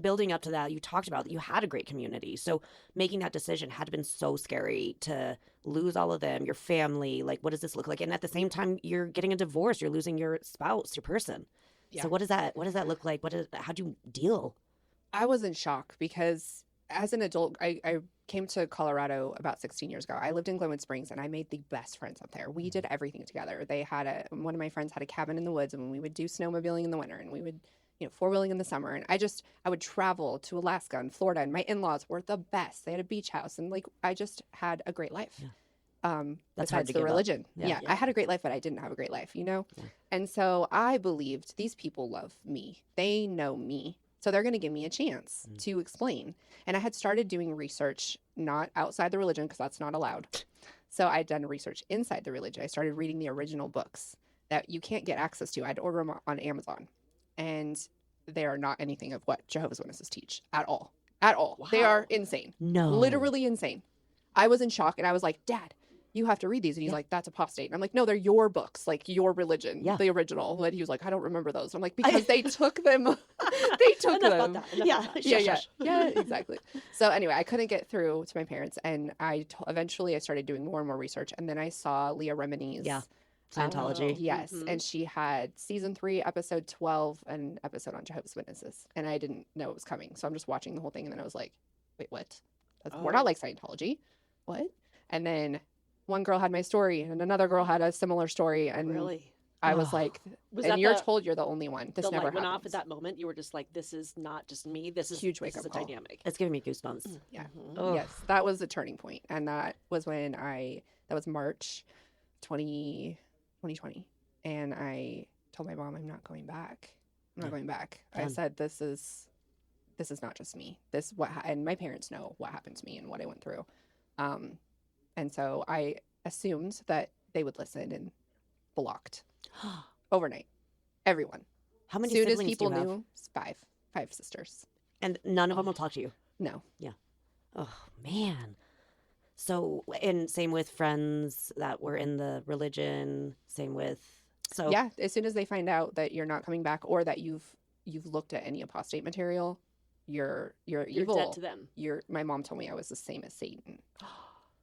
Speaker 3: building up to that, you talked about that you had a great community. So making that decision had been so scary to lose all of them, your family. Like, what does this look like? And at the same time, you're getting a divorce. You're losing your spouse, your person.
Speaker 4: Yeah.
Speaker 3: So what does that look like? How do you deal?
Speaker 4: I was in shock because as an adult, I came to Colorado about 16 years ago. I lived in Glenwood Springs and I made the best friends up there. We did everything together. One of my friends had a cabin in the woods and we would do snowmobiling in the winter and we would, four-wheeling in the summer. And I would travel to Alaska and Florida and my in-laws were the best. They had a beach house and I just had a great life.
Speaker 3: Yeah.
Speaker 4: Besides
Speaker 3: That's hard to
Speaker 4: the
Speaker 3: give up.
Speaker 4: religion.
Speaker 3: Yeah.
Speaker 4: I had a great life, but I didn't have a great life,
Speaker 3: Yeah.
Speaker 4: And so I believed these people love me. They know me. So they're going to give me a chance to explain. And I had started doing research, not outside the religion, because that's not allowed. So I'd done research inside the religion. I started reading the original books that you can't get access to. I'd order them on Amazon. And they are not anything of what Jehovah's Witnesses teach at all. At all. They
Speaker 1: Wow.
Speaker 4: are insane.
Speaker 3: No.
Speaker 4: Literally insane. I was in shock and I was like, Dad, you have to read these. And he's like, that's apostate. And I'm like, no, they're your books, like your religion,
Speaker 3: Yeah.
Speaker 4: the original. And he was like, I don't remember those. I'm like, because they took them. They took
Speaker 1: Enough
Speaker 4: them.
Speaker 1: about that. Enough
Speaker 3: Yeah.
Speaker 1: about that.
Speaker 4: Yeah,
Speaker 1: Shush,
Speaker 4: yeah,
Speaker 1: shush.
Speaker 4: yeah, exactly. So anyway, I couldn't get through to my parents, and eventually I started doing more and more research, and then I saw Leah Remini's.
Speaker 3: Yeah. Scientology.
Speaker 1: Oh.
Speaker 4: Yes,
Speaker 1: Mhm.
Speaker 4: and she had season 3, episode 12, and episode on Jehovah's Witnesses, and I didn't know it was coming, so I'm just watching the whole thing, and then I was like, wait, what? We're
Speaker 1: Oh.
Speaker 4: not like Scientology. What? And then one girl had my story, and another girl had a similar story, and
Speaker 1: Really?
Speaker 4: I was
Speaker 3: Oh.
Speaker 4: like,
Speaker 1: Was
Speaker 4: and
Speaker 1: that
Speaker 4: you're
Speaker 1: the-
Speaker 4: told you're the only one. This
Speaker 1: The
Speaker 4: never
Speaker 1: light went off
Speaker 4: happens.
Speaker 1: at that moment. You were just like, this is not just me. This is
Speaker 4: Huge
Speaker 1: this is
Speaker 4: wake-up
Speaker 1: a
Speaker 4: call.
Speaker 1: dynamic.
Speaker 3: It's giving me goosebumps.
Speaker 4: Yeah.
Speaker 1: Mhm.
Speaker 3: Ugh.
Speaker 4: Yes, that was a turning point, and that was when that was March 2020, and I told my mom I'm not going back. I'm not
Speaker 3: Done.
Speaker 4: going back. I
Speaker 3: Done.
Speaker 4: said this is not just me. And my parents know what happened to me and what I went through, and so I assumed that they would listen and blocked overnight everyone.
Speaker 3: How many
Speaker 4: Soon as
Speaker 3: siblings
Speaker 4: people
Speaker 3: do you have?
Speaker 4: knew, five sisters.
Speaker 3: And none of them will talk to you.
Speaker 4: No.
Speaker 3: Oh man. So, and same with friends that were in the religion. Same with
Speaker 4: Yeah, as soon as they find out that you're not coming back or that you've looked at any apostate material, you're
Speaker 1: You're
Speaker 4: evil.
Speaker 1: dead to them.
Speaker 4: My mom told me I was the same as Satan.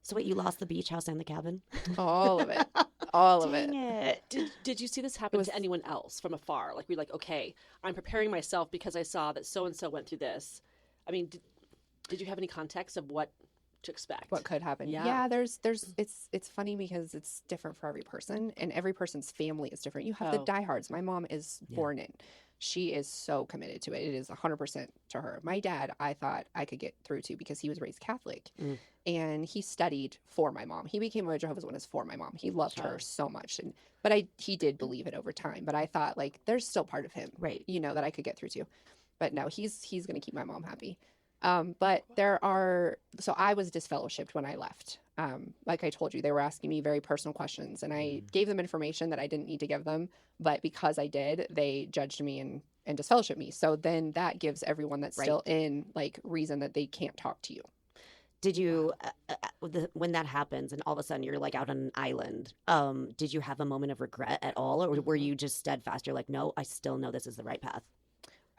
Speaker 3: So wait, you lost the beach house and the cabin?
Speaker 4: All of it. All of
Speaker 3: Dang
Speaker 4: it.
Speaker 3: it.
Speaker 1: Did you see this happen
Speaker 4: was-
Speaker 1: to anyone else from afar? Like, we're like, okay, I'm preparing myself because I saw that so and so went through this. I mean, did you have any context of what to expect.
Speaker 4: what could happen.
Speaker 1: Yeah.
Speaker 4: Yeah, it's funny because it's different for every person, and every person's family is different. You have the
Speaker 1: Oh.
Speaker 4: diehards. My mom is born in. She is so committed to it. It is 100% to her. My dad, I thought I could get through to because he was raised Catholic, and he studied for my mom. He became a Jehovah's Witness for my mom. He loved her so much, but he did believe it over time. But I thought, like, there's still part of him,
Speaker 3: Right.
Speaker 4: you know, that I could get through to. But no, he's going to keep my mom happy. But so I was disfellowshipped when I left. Like I told you, they were asking me very personal questions, and I gave them information that I didn't need to give them. But because I did, they judged me and disfellowshipped me. So then that gives everyone that's still in, like, reason that they can't talk to you.
Speaker 3: Did you, when that happens and all of a sudden you're like out on an island, did you have a moment of regret at all? Or were you just steadfast? You're like, no, I still know this is the right path.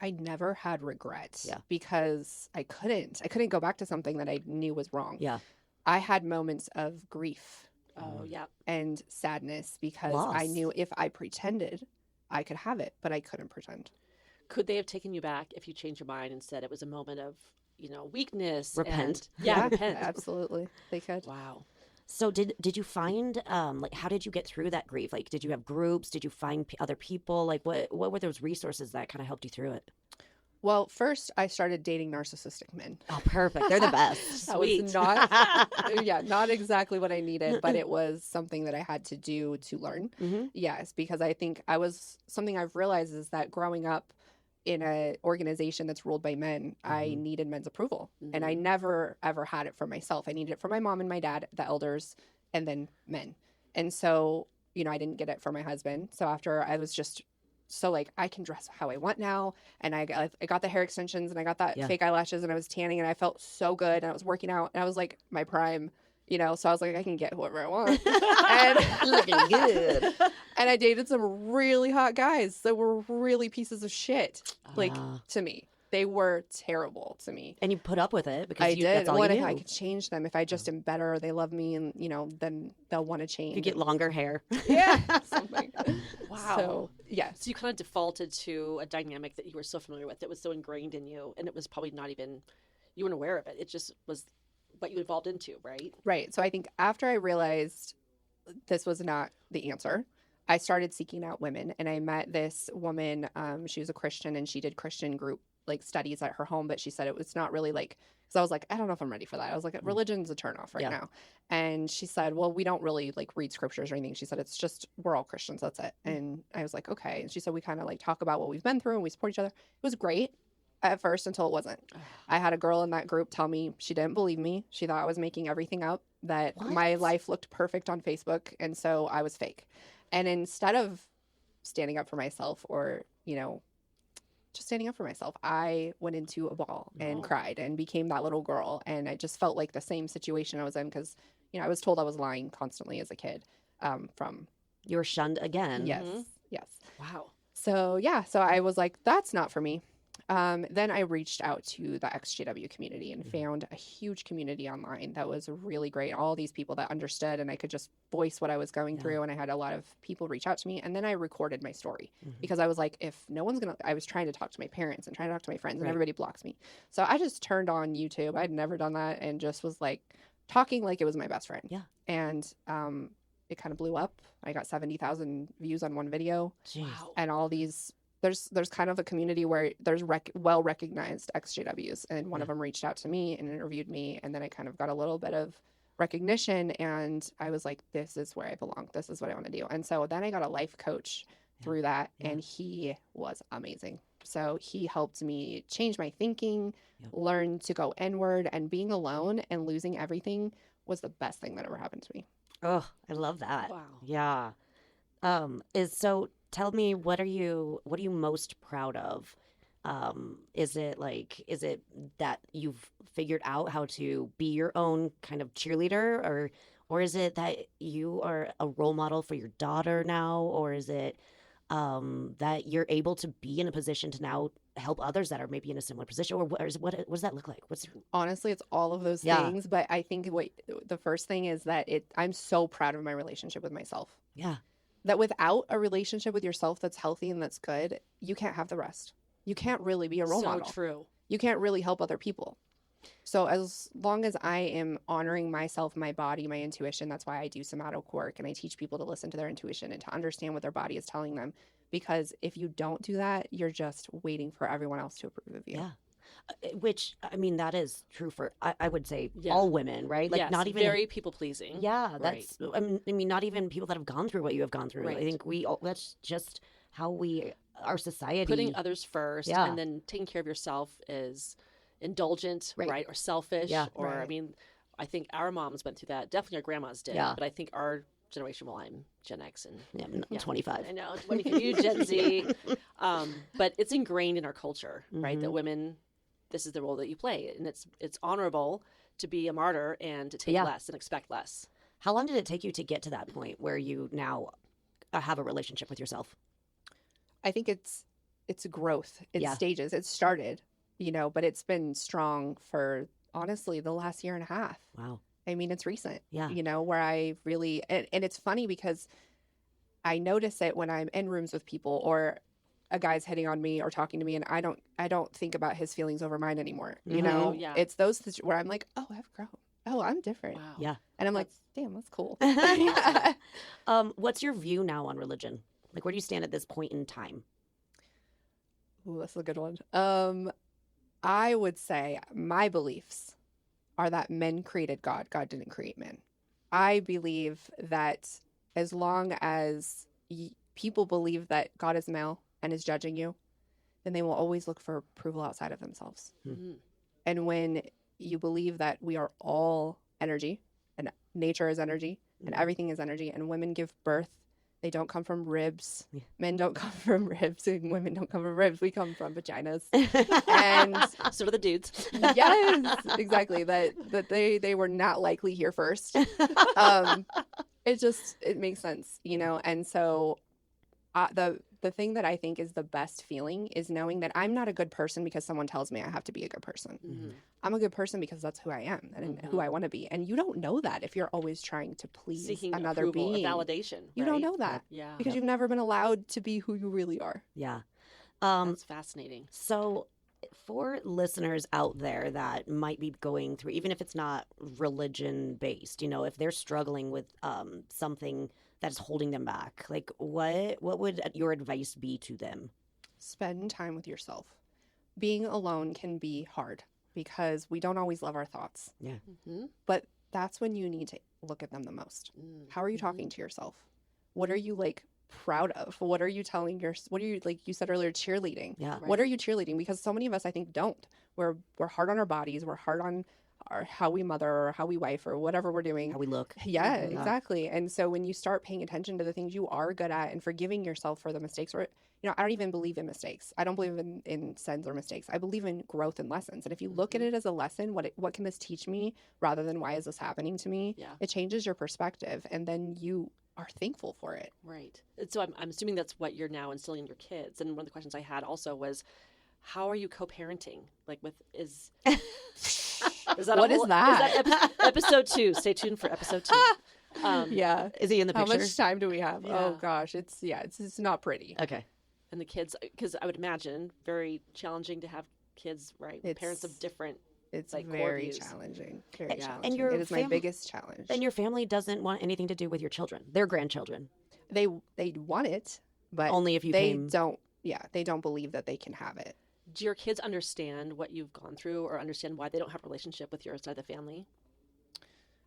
Speaker 4: I never had regret
Speaker 3: Yeah.
Speaker 4: because I couldn't go back to something that I knew was wrong.
Speaker 3: Yeah.
Speaker 4: I had moments of grief
Speaker 1: Oh, yeah.
Speaker 4: and sadness because
Speaker 3: Loss.
Speaker 4: I knew if I pretended, I could have it, but I couldn't pretend.
Speaker 1: Could they have taken you back if you changed your mind and said it was a moment of, weakness?
Speaker 3: Repent.
Speaker 1: Repent.
Speaker 4: Absolutely. They could.
Speaker 1: Wow.
Speaker 3: So did you find, like, how did you get through that grief? Like, did you have groups? Did you find other people? Like, what were those resources that kind of helped you through it?
Speaker 4: Well, first I started dating narcissistic men.
Speaker 3: Oh, perfect. They're the best.
Speaker 4: That was not exactly what I needed, but it was something that I had to do to learn. Yes, because I think something I've realized is that growing up in an organization that's ruled by men, I needed men's approval. And I never, ever had it for myself. I needed it for my mom and my dad, the elders, and then men. And so, I didn't get it for my husband. So after I was just like, I can dress how I want now. And I got the hair extensions and I got that fake eyelashes and I was tanning and I felt so good and I was working out and I was like my prime, so I was like, I can get whoever I want. And
Speaker 3: Looking good.
Speaker 4: And I dated some really hot guys that were really pieces of shit. Like, to me. They were terrible to me.
Speaker 3: And you put up with it because
Speaker 4: I did.
Speaker 3: that's all
Speaker 4: What
Speaker 3: you
Speaker 4: if
Speaker 3: knew.
Speaker 4: I could change them? If I just am better or they love me and, then they'll want to change.
Speaker 3: You get longer hair.
Speaker 4: Yeah. Something.
Speaker 1: Wow.
Speaker 4: So, yes.
Speaker 1: So you kind of defaulted to a dynamic that you were so familiar with. It was so ingrained in you, and it was probably not even, you weren't aware of it. It just was what you evolved into, right?
Speaker 4: Right. So I think after I realized this was not the answer, I started seeking out women, and I met this woman. She was a Christian, and she did Christian group studies at her home, but she said it was not really because I was like, I don't know if I'm ready for that. I was like, religion's a turnoff right now. And she said, well, we don't really read scriptures or anything. She said, it's just, we're all Christians. That's it. And I was like, okay. And she said, we kind of talk about what we've been through and we support each other. It was great at first until it wasn't. I had a girl in that group tell me she didn't believe me. She thought I was making everything up, that my life looked perfect on Facebook. And so I was fake. And instead of standing up for myself or, just standing up for myself, I went into a ball and cried and became that little girl. And I just felt like the same situation I was in because, I was told I was lying constantly as a kid.
Speaker 3: You were shunned again.
Speaker 4: Yes. Yes.
Speaker 1: Wow.
Speaker 4: So, so I was like, that's not for me. Then I reached out to the XJW community and found a huge community online that was really great. All these people that understood, and I could just voice what I was going through. And I had a lot of people reach out to me. And then I recorded my story because I was like, if no one's I was trying to talk to my parents and trying to talk to my friends and everybody blocks me. So I just turned on YouTube. I'd never done that and just was talking like it was my best friend.
Speaker 3: Yeah.
Speaker 4: And, it kind of blew up. I got 70,000 views on one video.
Speaker 3: Wow.
Speaker 4: And all these, there's kind of a community where there's well-recognized XJWs, and one of them reached out to me and interviewed me, and then I kind of got a little bit of recognition, and I was like, this is where I belong. This is what I want to do. And so then I got a life coach through that, and he was amazing. So he helped me change my thinking, learn to go inward, and being alone and losing everything was the best thing that ever happened to me.
Speaker 3: Oh, I love that.
Speaker 1: Wow.
Speaker 3: Yeah. So tell me, what are you most proud of? Is it that you've figured out how to be your own kind of cheerleader, or is it that you are a role model for your daughter now, or is it that you're able to be in a position to now help others that are maybe in a similar position, or what does that look like?
Speaker 4: Honestly, it's all of those things, but I think the first thing is that I'm so proud of my relationship with myself.
Speaker 3: Yeah.
Speaker 4: That without a relationship with yourself that's healthy and that's good, you can't have the rest. You can't really be a role model.
Speaker 1: So true.
Speaker 4: You can't really help other people. So as long as I am honoring myself, my body, my intuition, that's why I do somatic work and I teach people to listen to their intuition and to understand what their body is telling them. Because if you don't do that, you're just waiting for everyone else to approve of you.
Speaker 3: Yeah. Which, I mean, that is true for, I would say,
Speaker 1: Yeah.
Speaker 3: all women, right? Like,
Speaker 1: yes,
Speaker 3: not even.
Speaker 1: very people pleasing.
Speaker 3: Yeah, that's, I mean, not even people that have gone through what you have gone through.
Speaker 1: Right.
Speaker 3: I think that's just how our society.
Speaker 1: Putting others first
Speaker 3: Yeah.
Speaker 1: and then taking care of yourself is indulgent,
Speaker 3: Right.
Speaker 1: right? Or selfish.
Speaker 3: Yeah.
Speaker 1: Or, I
Speaker 4: Right.
Speaker 1: mean, I think our moms went through that. Definitely our grandmas did.
Speaker 3: Yeah.
Speaker 1: But I think our generation, well, I'm Gen X and
Speaker 3: Yeah, I'm 25.
Speaker 1: I know, you Gen Z. But it's ingrained in our culture, right? That women, this is the role that you play. And it's honorable to be a martyr and to take
Speaker 3: Yeah.
Speaker 1: less and expect less.
Speaker 3: How long did it take you to get to that point where you now have a relationship with yourself?
Speaker 4: I think it's growth. It's
Speaker 3: Yeah.
Speaker 4: stages. It started, but it's been strong for honestly the last year and a half.
Speaker 3: Wow.
Speaker 4: I mean, it's recent,
Speaker 3: Yeah.
Speaker 4: Where I really, and it's funny because I notice it when I'm in rooms with people or a guy's hitting on me or talking to me and I don't think about his feelings over mine anymore.
Speaker 3: Mhm.
Speaker 1: Yeah.
Speaker 4: It's those where I'm like, oh, I've grown. Oh, I'm different.
Speaker 1: Wow.
Speaker 3: Yeah.
Speaker 4: And I'm like,
Speaker 1: That's-
Speaker 4: damn, that's cool.
Speaker 3: What's your view now on religion? Like, where do you stand at this point in time?
Speaker 4: Ooh, that's a good one. I would say my beliefs are that men created God. God didn't create men. I believe that as long as people believe that God is male and is judging you, then they will always look for approval outside of themselves.
Speaker 1: Mhm.
Speaker 4: And when you believe that we are all energy and nature is energy and everything is energy and women give birth, they don't come from ribs.
Speaker 3: Yeah.
Speaker 4: Men don't come from ribs and women don't come from ribs. We come from vaginas. And
Speaker 1: So do the dudes.
Speaker 4: yes, exactly. That they were not likely here first. It makes sense, And so, the thing that I think is the best feeling is knowing that I'm not a good person because someone tells me I have to be a good person.
Speaker 1: Mhm.
Speaker 4: I'm a good person because that's who I am and who I want to be. And you don't know that if you're always trying to please
Speaker 1: Seeking
Speaker 4: another
Speaker 1: approval,
Speaker 4: being.
Speaker 1: validation.
Speaker 4: You
Speaker 1: right?
Speaker 4: don't know that
Speaker 1: Yeah.
Speaker 4: because you've never been allowed to be who you really are.
Speaker 3: Yeah.
Speaker 1: That's fascinating.
Speaker 3: So, for listeners out there that might be going through, even if it's not religion based, if they're struggling with something that's holding them back, like what would your advice be to them?
Speaker 4: Spend time with yourself. Being alone can be hard because we don't always love our thoughts.
Speaker 3: Yeah.
Speaker 1: Mhm.
Speaker 4: But that's when you need to look at them the most. How are you talking to yourself? What are you proud of? What are you telling what are you, like you said earlier, cheerleading?
Speaker 3: Yeah.
Speaker 4: What are you cheerleading? Because so many of us, I think, don't. We're hard on our bodies. We're hard on how we mother or how we wife or whatever we're doing.
Speaker 3: How we look.
Speaker 4: Yeah,
Speaker 1: Mhm.
Speaker 4: exactly. And so when you start paying attention to the things you are good at and forgiving yourself for the mistakes, or I don't even believe in mistakes. I don't believe in sins or mistakes. I believe in growth and lessons. And if you look at it as a lesson, what can this teach me rather than why is this happening to me?
Speaker 1: Yeah.
Speaker 4: It changes your perspective, and then you are thankful for it.
Speaker 1: Right. And so I'm assuming that's what you're now instilling in your kids. And one of the questions I had also was, how are you co-parenting? Like is that
Speaker 4: What is that?
Speaker 1: Is that episode 2? Stay tuned for episode 2.
Speaker 4: Yeah.
Speaker 3: Is he in the
Speaker 4: How
Speaker 3: picture?
Speaker 4: much time do we have?
Speaker 1: Yeah.
Speaker 4: Oh gosh, it's not pretty.
Speaker 3: Okay.
Speaker 1: And the kids, because I would imagine very challenging to have kids, right? Parents of different.
Speaker 4: It's
Speaker 1: core
Speaker 4: very
Speaker 1: views.
Speaker 4: challenging. Very
Speaker 1: Yeah.
Speaker 4: challenging.
Speaker 3: And your
Speaker 4: it is my biggest challenge.
Speaker 3: And your family doesn't want anything to do with your children, their grandchildren.
Speaker 4: They want it, but
Speaker 3: Only if you
Speaker 4: they
Speaker 3: came.
Speaker 4: don't. Yeah, they don't believe that they can have it.
Speaker 1: Do your kids understand what you've gone through or understand why they don't have a relationship with your side of the family?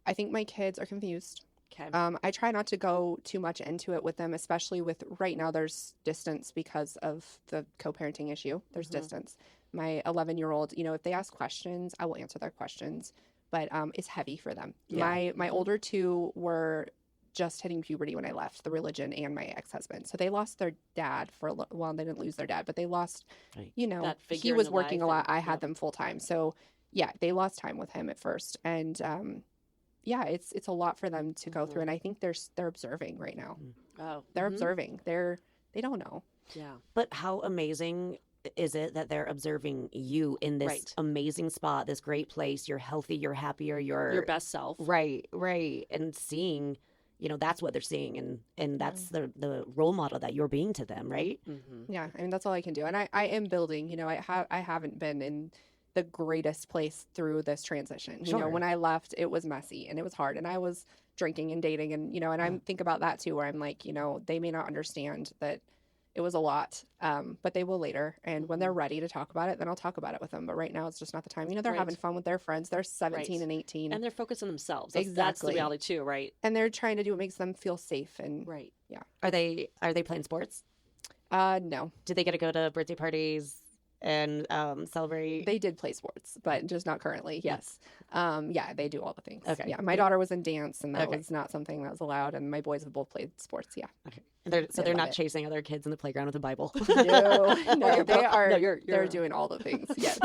Speaker 4: I think my kids are confused.
Speaker 1: Okay.
Speaker 4: I try not to go too much into it with them, especially with right now there's distance because of the co-parenting issue. There's distance. My 11-year-old, if they ask questions, I will answer their questions, but it's heavy for them.
Speaker 3: Yeah.
Speaker 4: My older two were just hitting puberty when I left the religion and my ex-husband. So they lost their dad well, they didn't lose their dad, but they lost,
Speaker 3: Right.
Speaker 1: That
Speaker 4: he
Speaker 1: figure in
Speaker 4: was
Speaker 1: the
Speaker 4: working a
Speaker 1: life
Speaker 4: lot.
Speaker 1: and-
Speaker 4: I had
Speaker 1: yep.
Speaker 4: them full time. So yeah, they lost time with him at first. And yeah, it's a lot for them to go through. And I think they're observing right now.
Speaker 1: Oh.
Speaker 4: They're
Speaker 1: Mhm.
Speaker 4: observing. They don't know.
Speaker 1: Yeah.
Speaker 3: But how amazing is it that they're observing you in this
Speaker 1: Right.
Speaker 3: amazing spot, this great place? You're healthy, you're happier, you're
Speaker 1: Your best self.
Speaker 3: Right, and seeing, that's what they're seeing, and that's the role model that you're being to them, right?
Speaker 1: Mm-hmm.
Speaker 4: Yeah, I mean that's all I can do. And I am building. I haven't been in the greatest place through this transition. You know,
Speaker 3: Sure.
Speaker 4: when I left, it was messy and it was hard, and I was drinking and dating, and you know, and I think about that too, where I'm like, you know, they may not understand that it was a lot, but they will later. And when they're ready to talk about it, then I'll talk about it with them. But right now, it's just not the time. You know, they're having fun with their friends. They're 17 and 18.
Speaker 1: And they're focused on themselves. That's the
Speaker 4: Exactly.
Speaker 1: reality too, right?
Speaker 4: And they're trying to do what makes them feel safe. And
Speaker 1: Right.
Speaker 4: yeah.
Speaker 3: Are they playing sports?
Speaker 4: No.
Speaker 3: Did they get to go to birthday parties and celebrate?
Speaker 4: They did play sports, but just not currently. Yes. Yeah, they do all the things.
Speaker 3: Okay.
Speaker 4: Yeah. My daughter was in dance, and that
Speaker 3: Okay.
Speaker 4: was not something that was allowed. And my boys have both played sports. Yeah.
Speaker 3: Okay. And they're
Speaker 4: They love
Speaker 3: not
Speaker 4: it.
Speaker 3: chasing other kids in the playground with a Bible.
Speaker 4: No, no, they are.
Speaker 1: No, you're-
Speaker 4: They're doing all the things. Yes.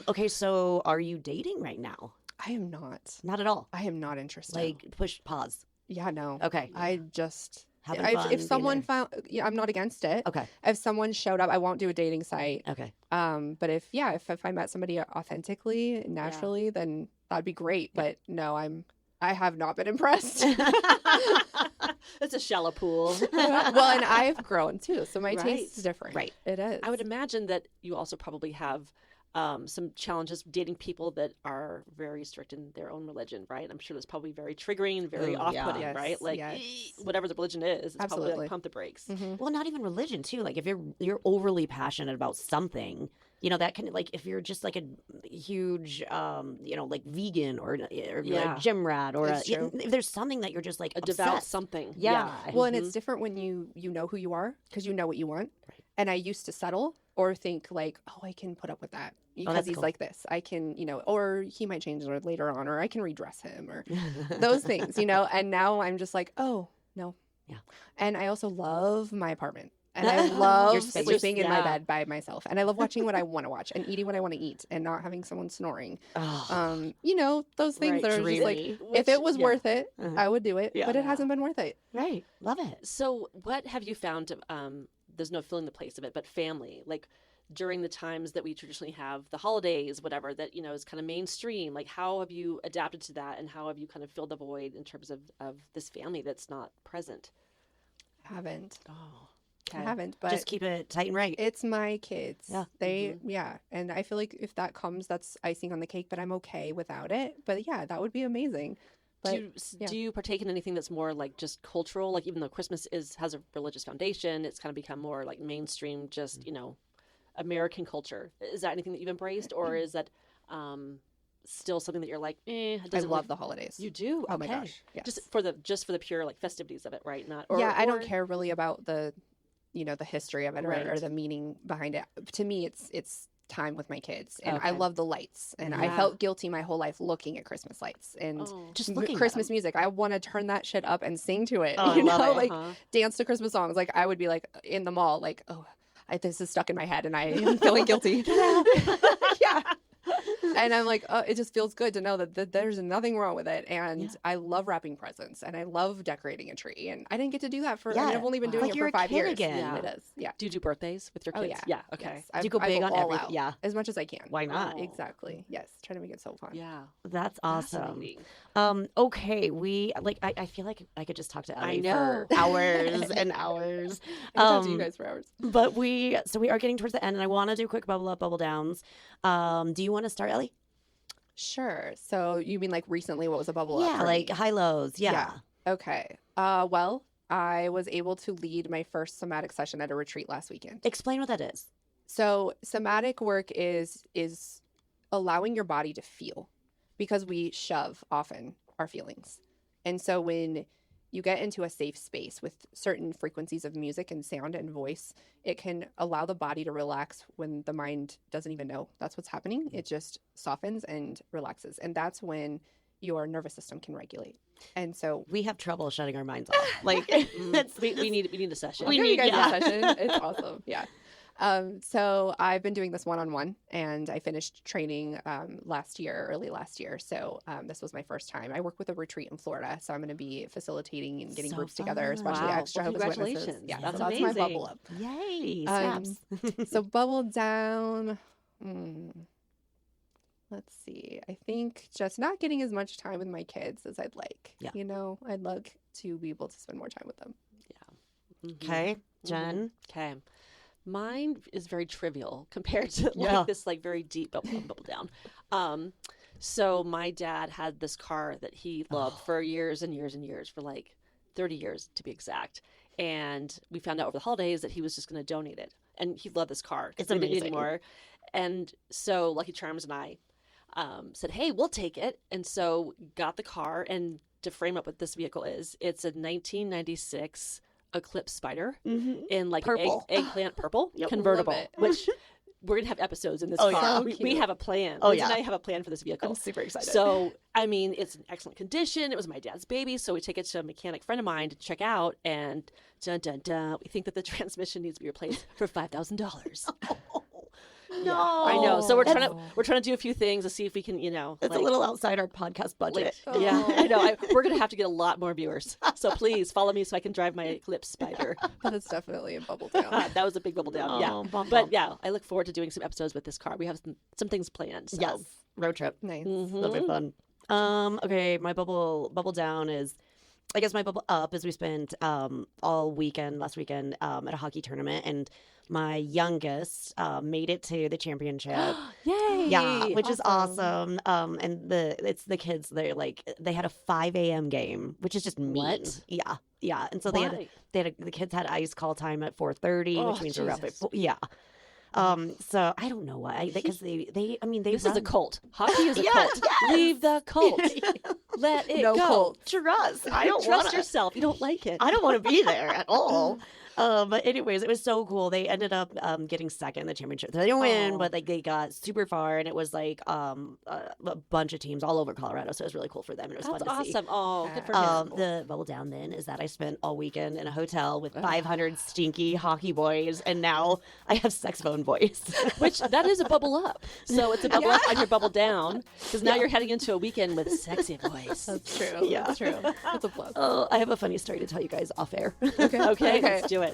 Speaker 3: Okay, so are you dating right now?
Speaker 4: I am not.
Speaker 3: Not at all.
Speaker 4: I am not interested.
Speaker 3: Like push pause.
Speaker 4: yeah, no.
Speaker 3: Okay.
Speaker 4: I just.
Speaker 3: Having
Speaker 4: If,
Speaker 3: fun,
Speaker 4: if
Speaker 3: being
Speaker 4: someone
Speaker 3: there.
Speaker 4: found, yeah, I'm not against it.
Speaker 3: Okay.
Speaker 4: If someone showed up, I won't do a dating site.
Speaker 3: Okay.
Speaker 4: But if I met somebody authentically, naturally, then that'd be great. But no, I have not been impressed.
Speaker 1: It's a shallow pool.
Speaker 4: Well, and I've grown too, so my
Speaker 1: Right.
Speaker 4: taste is different.
Speaker 3: Right.
Speaker 4: It is.
Speaker 1: I would imagine that you also probably have some challenges dating people that are very strict in their own religion, right? I'm sure that's probably very triggering, very
Speaker 3: Ooh, yeah.
Speaker 1: off-putting,
Speaker 4: Yes,
Speaker 1: right? Like
Speaker 4: yes.
Speaker 1: whatever the religion is, it's probably
Speaker 4: Absolutely.
Speaker 1: like pump the brakes.
Speaker 4: Mhm.
Speaker 3: Well, not even religion too. Like if you're overly passionate about something, you know, that can, like, if you're just like a huge you know, like vegan or
Speaker 1: Yeah.
Speaker 3: a gym rat or
Speaker 4: It's true.
Speaker 3: if there's something that you're just like
Speaker 1: A devout
Speaker 3: obsessed.
Speaker 1: something.
Speaker 3: Yeah.
Speaker 4: Well, and it's different when you know who you are because you know what you want. Right. And I used to settle or think like, oh, I can put up with that because
Speaker 3: that's
Speaker 4: he's
Speaker 3: cool.
Speaker 4: like this. I can, you know, or he might change it later on, or I can redress him, or those things, you know. And now I'm just like, oh no,
Speaker 3: Yeah.
Speaker 4: And I also love my apartment. And I love
Speaker 3: Your space.
Speaker 4: sleeping in my
Speaker 1: Yeah.
Speaker 4: bed by myself. And I love watching what I want to watch and eating what I want to eat and not having someone snoring.
Speaker 3: Oh,
Speaker 4: You know, those things
Speaker 1: Right,
Speaker 4: that are just like,
Speaker 3: dreamy.
Speaker 4: if it was
Speaker 1: yeah.
Speaker 4: worth it,
Speaker 3: Uh-huh.
Speaker 4: I would do it.
Speaker 3: Yeah.
Speaker 4: But it
Speaker 1: Yeah.
Speaker 4: hasn't been worth it.
Speaker 3: right. Love it.
Speaker 1: So what have you found, there's no filling the place of it, but family, like during the times that we traditionally have the holidays, whatever, that, you know, is kind of mainstream, like how have you adapted to that and how have you kind of filled the void in terms of this family that's not present?
Speaker 4: Haven't.
Speaker 1: Oh,
Speaker 4: I haven't, but
Speaker 3: Just keep it tight and right.
Speaker 4: it's my kids.
Speaker 3: Yeah.
Speaker 4: They, yeah. And I feel like if that comes, that's icing on the cake, but I'm okay without it. But yeah, that would be amazing. But yeah.
Speaker 1: Do you partake in anything that's more like just cultural? Like even though Christmas has a religious foundation, it's kind of become more like mainstream, just, you know, American culture. Is that anything that you've embraced, or is that still something that you're like, it
Speaker 4: I
Speaker 1: doesn't
Speaker 4: love
Speaker 1: live-
Speaker 4: the holidays.
Speaker 1: You do?
Speaker 4: Oh my
Speaker 1: Okay.
Speaker 4: gosh. Yes.
Speaker 1: Just for the pure like festivities of it, right? Not
Speaker 4: yeah, I don't
Speaker 1: or-
Speaker 4: care really about the, you know, the history of it or
Speaker 1: Right.
Speaker 4: the meaning behind it. To me, it's time with my kids, and I
Speaker 1: Okay.
Speaker 4: love the lights. And I
Speaker 1: Yeah.
Speaker 4: felt guilty my whole life looking at Christmas lights and
Speaker 1: Oh.
Speaker 3: Just looking at
Speaker 4: Christmas
Speaker 3: them.
Speaker 4: music. I want to turn that shit up and sing to it.
Speaker 3: Oh, I
Speaker 4: you
Speaker 3: love
Speaker 4: know,
Speaker 3: it.
Speaker 4: like
Speaker 1: Uh-huh.
Speaker 4: dance to Christmas songs. Like I would be like in the mall, like, oh, this is stuck in my head, and I am feeling guilty. Yeah. And I'm like, oh, it just feels good to know that there's nothing wrong with it. And
Speaker 1: Yeah.
Speaker 4: I love wrapping presents, and I love decorating a tree. And I didn't get to do that for, I
Speaker 3: Yeah.
Speaker 4: mean, I've only been
Speaker 1: Wow.
Speaker 4: doing
Speaker 3: Like
Speaker 4: it
Speaker 3: you're
Speaker 4: for
Speaker 3: a
Speaker 4: 5
Speaker 3: kid
Speaker 4: years.
Speaker 3: again.
Speaker 1: Yeah.
Speaker 4: It is. Yeah.
Speaker 1: Do you do birthdays with your
Speaker 4: Oh,
Speaker 1: kids?
Speaker 4: yeah.
Speaker 1: Okay.
Speaker 4: Yes.
Speaker 3: Do you go
Speaker 4: I
Speaker 3: big on
Speaker 4: all
Speaker 3: every-
Speaker 4: out
Speaker 3: yeah.
Speaker 4: as much as I can.
Speaker 3: Why not?
Speaker 1: Oh.
Speaker 4: Exactly. Yes. Try to make it so fun.
Speaker 1: Yeah.
Speaker 3: That's awesome.
Speaker 1: Fascinating.
Speaker 3: Okay, I feel like I could just talk to
Speaker 1: I
Speaker 3: Ellie
Speaker 1: know.
Speaker 3: for hours and hours.
Speaker 4: I can talk to you guys for hours.
Speaker 3: But we are getting towards the end, and I want to do quick bubble up, bubble downs. Do you want to start, Ellie?
Speaker 4: Sure. So you mean like recently what was a bubble up?
Speaker 3: Yeah,
Speaker 4: for
Speaker 3: like
Speaker 4: me?
Speaker 3: high lows. Yeah.
Speaker 4: Okay. Well, I was able to lead my first somatic session at a retreat last weekend.
Speaker 3: Explain what that is.
Speaker 4: So somatic work is allowing your body to feel, because we shove often our feelings. And so when you get into a safe space with certain frequencies of music and sound and voice, it can allow the body to relax when the mind doesn't even know that's what's happening. It just softens and relaxes. And that's when your nervous system can regulate. And so
Speaker 3: We have trouble shutting our minds off. Like
Speaker 1: We need a session.
Speaker 4: I'll
Speaker 3: We
Speaker 4: give you
Speaker 3: need-
Speaker 4: guys
Speaker 3: yeah.
Speaker 4: a session. It's awesome. Yeah. So I've been doing this one-on-one, and I finished training early last year. So this was my first time. I work with a retreat in Florida, so I'm going to be facilitating and getting
Speaker 3: So
Speaker 4: groups together,
Speaker 3: fun.
Speaker 4: especially
Speaker 1: Wow.
Speaker 4: extra
Speaker 1: Well,
Speaker 4: Jehovah's Witnesses.
Speaker 1: congratulations.
Speaker 4: Yeah,
Speaker 1: That's
Speaker 4: so that's my
Speaker 1: amazing.
Speaker 4: bubble up.
Speaker 3: Yay!
Speaker 4: Um,
Speaker 3: Snaps.
Speaker 4: So bubble down. Let's see. I think just not getting as much time with my kids as I'd like.
Speaker 3: Yeah.
Speaker 4: You know, I'd like to be able to spend more time with them.
Speaker 1: Mhm.
Speaker 3: Okay, Jen.
Speaker 1: Okay. Mine is very trivial compared to
Speaker 3: Yeah.
Speaker 1: like this like very deep bubble down. So my dad had this car that he loved for years and years and years, for like 30 years to be exact. And we found out over the holidays that he was just going to donate it. And he loved this car.
Speaker 3: It's
Speaker 1: We didn't need
Speaker 3: amazing.
Speaker 1: anymore. And so Lucky Charms and I said, hey, we'll take it. And so got the car. And to frame up what this vehicle is, it's a 1996 Eclipse Spider in like
Speaker 3: Purple.
Speaker 1: eggplant purple
Speaker 3: Yep.
Speaker 1: convertible,
Speaker 4: Love it.
Speaker 1: which we're gonna have episodes in this
Speaker 3: Oh,
Speaker 1: car.
Speaker 3: yeah.
Speaker 4: So
Speaker 1: We
Speaker 4: cute.
Speaker 1: have a plan.
Speaker 3: Oh,
Speaker 1: Liz
Speaker 3: yeah.
Speaker 1: and I have a plan for this vehicle.
Speaker 3: I'm super excited.
Speaker 1: So, I mean, it's in excellent condition. It was my dad's baby, so we take it to a mechanic friend of mine to check out, and dun dun dun, we think that the transmission needs to be replaced for $5,000.
Speaker 3: no,
Speaker 1: I know. So we're
Speaker 3: That's-
Speaker 1: trying to do a few things to see if we can, you know,
Speaker 3: It's
Speaker 1: like,
Speaker 3: a little outside our podcast budget.
Speaker 1: like, yeah, I know. We're gonna have to get a lot more viewers. So please follow me so I can drive my Eclipse Spider.
Speaker 4: But it's definitely a bubble down.
Speaker 1: That was a big bubble down.
Speaker 3: Oh,
Speaker 1: Yeah,
Speaker 3: bum, bum.
Speaker 1: but yeah, I look forward to doing some episodes with this car. We have some things planned. So.
Speaker 3: Yes, road trip.
Speaker 4: Nice.
Speaker 3: That'll be fun. Okay, my bubble down is, I guess my bubble up is we spent all weekend last weekend at a hockey tournament, and my youngest made it to the championship.
Speaker 1: Yay!
Speaker 3: Yeah, which is awesome. And it's the kids. They had a 5 a.m. game, which is just mean.
Speaker 1: What?
Speaker 3: Yeah. And so
Speaker 1: Why?
Speaker 3: the kids had ice call time at 4:30,
Speaker 1: Oh,
Speaker 3: which means we're up at
Speaker 1: Jesus.
Speaker 3: 4. Yeah. So I don't know why, because they
Speaker 1: This is a
Speaker 3: run-
Speaker 1: cult. Hockey is a
Speaker 3: Yes,
Speaker 1: cult.
Speaker 3: yes.
Speaker 1: Leave the cult. Let it
Speaker 4: No
Speaker 1: go.
Speaker 4: cult.
Speaker 3: trust. I don't
Speaker 1: Trust
Speaker 3: wanna-
Speaker 1: yourself. You don't like it.
Speaker 3: I don't want to be there at all. But anyways, it was so cool. They ended up getting second in the championship. They didn't win,
Speaker 1: Oh.
Speaker 3: but like they got super far, and it was like a bunch of teams all over Colorado. So it was really cool for them. And it was
Speaker 1: That's
Speaker 3: fun to see.
Speaker 1: awesome. Oh, good for him.
Speaker 3: The bubble down then is that I spent all weekend in a hotel with 500 stinky hockey boys, and now I have sex phone boys.
Speaker 1: Which that is a bubble up. So it's a bubble up and your bubble down, because now you're heading into a weekend with sexy voice.
Speaker 4: That's true.
Speaker 3: Yeah.
Speaker 4: That's true. That's a plus.
Speaker 3: Oh, I have a funny story to tell you guys off air.
Speaker 1: Okay, let's do it.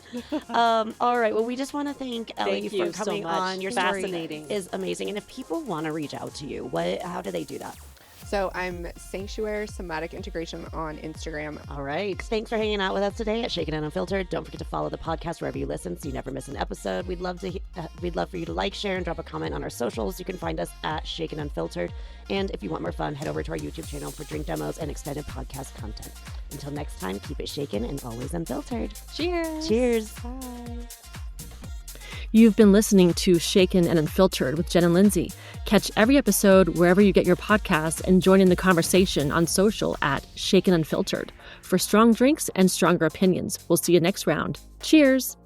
Speaker 3: All right. Well, we just want to thank Ellie
Speaker 1: Thank
Speaker 3: for
Speaker 1: you so
Speaker 3: coming
Speaker 1: much.
Speaker 3: on. Your
Speaker 1: Fascinating.
Speaker 3: story is amazing. And if people want to reach out to you, how do they do that?
Speaker 4: So I'm Sanctuary Somatic Integration on Instagram.
Speaker 3: All right. Thanks for hanging out with us today at Shaken Unfiltered. Don't forget to follow the podcast wherever you listen so you never miss an episode. We'd love for you to like, share, and drop a comment on our socials. You can find us at Shaken Unfiltered. And if you want more fun, head over to our YouTube channel for drink demos and extended podcast content. Until next time, keep it shaken and always unfiltered.
Speaker 1: Cheers.
Speaker 3: Cheers.
Speaker 4: Bye.
Speaker 2: You've been listening to Shaken and Unfiltered with Jen and Lindsay. Catch every episode wherever you get your podcasts and join in the conversation on social at Shaken Unfiltered. For strong drinks and stronger opinions, we'll see you next round. Cheers.